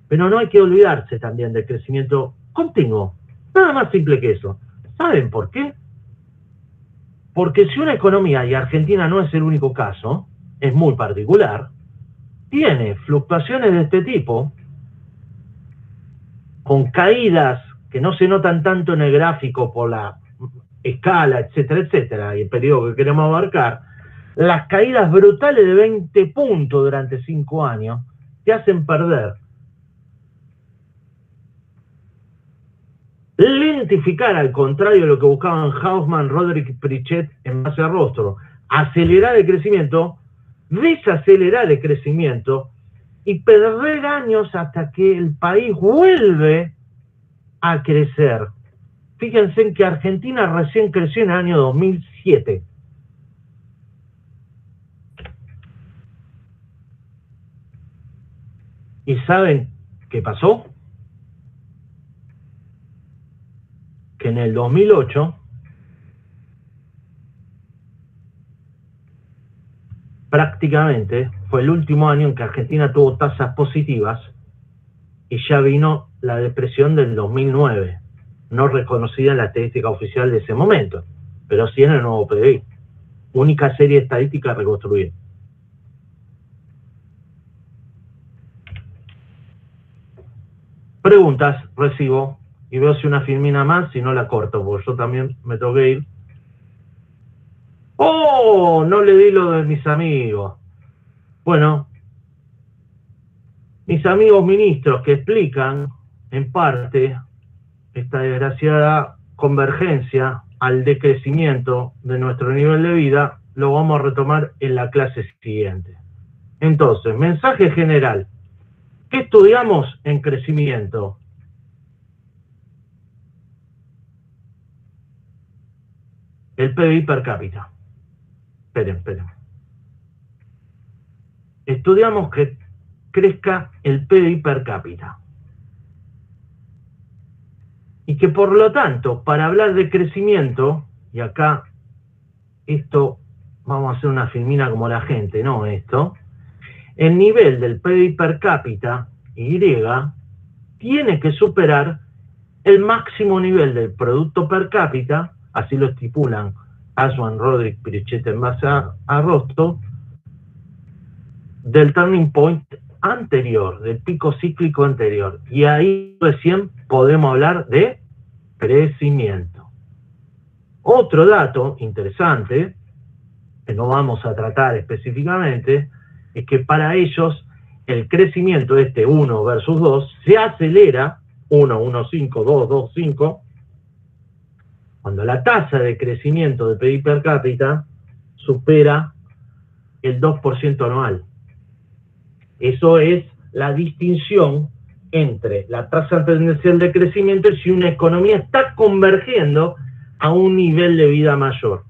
pero no hay que olvidarse también del crecimiento continuo. Nada más simple que eso. ¿Saben por qué? Porque si una economía, y Argentina no es el único caso, es muy particular, tiene fluctuaciones de este tipo, con caídas que no se notan tanto en el gráfico por la escala, etcétera, y el periodo que queremos abarcar, las caídas brutales de 20 puntos durante 5 años te hacen perder. Lentificar, al contrario de lo que buscaban Hausman, Roderick y Pritchett en base a Rostow, acelerar el crecimiento, desacelerar el crecimiento y perder años hasta que el país vuelve a crecer. Fíjense en que Argentina recién creció en el año 2007. ¿Y saben qué pasó? Que en el 2008 prácticamente fue el último año en que Argentina tuvo tasas positivas y ya vino la depresión del 2009, no reconocida en la estadística oficial de ese momento, pero sí en el nuevo PBI. Única serie estadística reconstruida. Preguntas, recibo, y veo si una filmina más, si no la corto, porque yo también me tengo que ir. ¡Oh! No le di lo de mis amigos. Bueno, mis amigos ministros que explican, en parte, esta desgraciada convergencia al decrecimiento de nuestro nivel de vida, lo vamos a retomar en la clase siguiente. Entonces, mensaje general. ¿Qué estudiamos en crecimiento? El PBI per cápita. Esperen. Estudiamos que crezca el PBI per cápita. Y que por lo tanto, para hablar de crecimiento, y acá esto vamos a hacer una filmina como la gente, no esto, el nivel del PBI per cápita, Y, tiene que superar el máximo nivel del producto per cápita, así lo estipulan Ashwan, Rodrik, Pirichet en base a Rostow, del turning point anterior, del pico cíclico anterior. Y ahí recién podemos hablar de crecimiento. Otro dato interesante, que no vamos a tratar específicamente, es que para ellos el crecimiento de este 1 versus 2 se acelera, 1, 1,5, 2, 2,5, cuando la tasa de crecimiento del PIB per cápita supera el 2% anual. Eso es la distinción entre la tasa tendencial de crecimiento y si una economía está convergiendo a un nivel de vida mayor.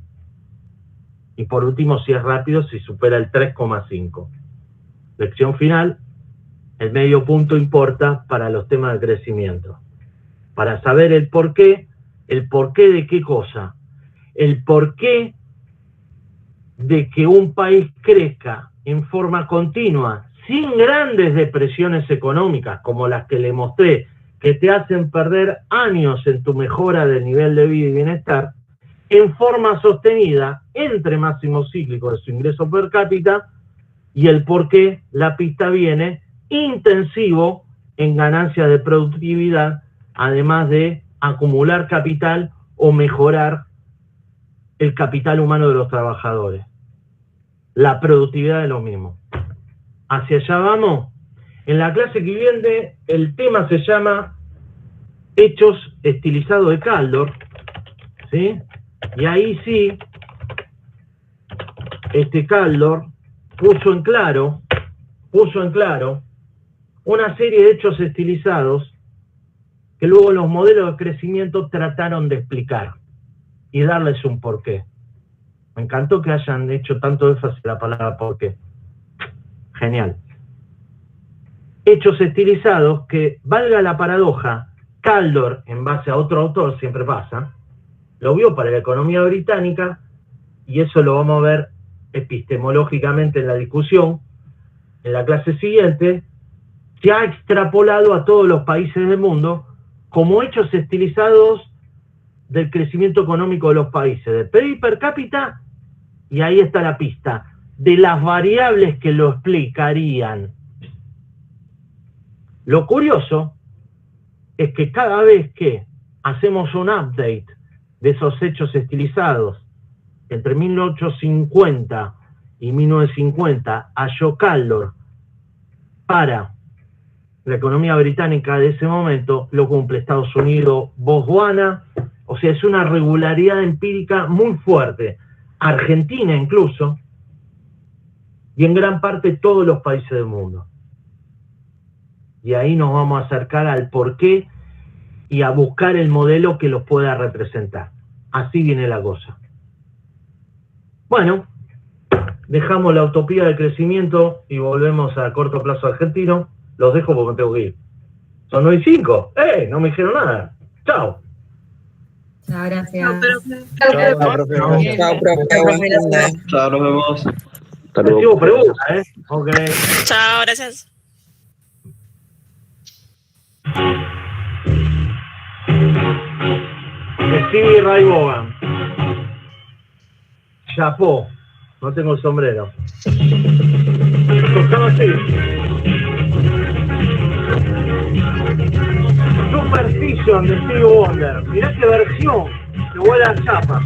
Y por último, si es rápido, si supera el 3,5. Lección final, el medio punto importa para los temas de crecimiento. Para saber el porqué de qué cosa, el porqué de que un país crezca en forma continua, sin grandes depresiones económicas como las que le mostré, que te hacen perder años en tu mejora del nivel de vida y bienestar, en forma sostenida entre máximos cíclicos de su ingreso per cápita, y el por qué la pista viene intensivo en ganancias de productividad, además de acumular capital o mejorar el capital humano de los trabajadores, la productividad de los mismos. Hacia allá vamos. En la clase que viene el tema se llama Hechos estilizados de Kaldor, ¿sí? Y ahí sí, Kaldor puso en claro una serie de hechos estilizados que luego los modelos de crecimiento trataron de explicar y darles un porqué. Me encantó que hayan hecho tanto énfasis en la palabra porqué. Genial. Hechos estilizados que, valga la paradoja, Kaldor, en base a otro autor, siempre pasa, lo vio para la economía británica, y eso lo vamos a ver epistemológicamente en la discusión, en la clase siguiente, se ha extrapolado a todos los países del mundo como hechos estilizados del crecimiento económico de los países, de PIB per cápita, y ahí está la pista, de las variables que lo explicarían. Lo curioso es que cada vez que hacemos un update de esos hechos estilizados, entre 1850 y 1950, halló Kaldor para la economía británica de ese momento, lo cumple Estados Unidos, Botswana, o sea, es una regularidad empírica muy fuerte. Argentina incluso, y en gran parte todos los países del mundo. Y ahí nos vamos a acercar al porqué y a buscar el modelo que los pueda representar. Así viene la cosa. Bueno, dejamos la utopía del crecimiento y volvemos a corto plazo argentino. Los dejo porque me tengo que ir. Son 9:05. No me dijeron nada. Chao. Chao, gracias. Chao, profe. Chao, nos vemos. Recibo preguntas, Ok. Chao, gracias. Stevie Ray Vaughan. Chapó. No tengo sombrero. Tocaba así. Superstition de Stevie Wonder. Mirá qué versión. Que huele a chapa.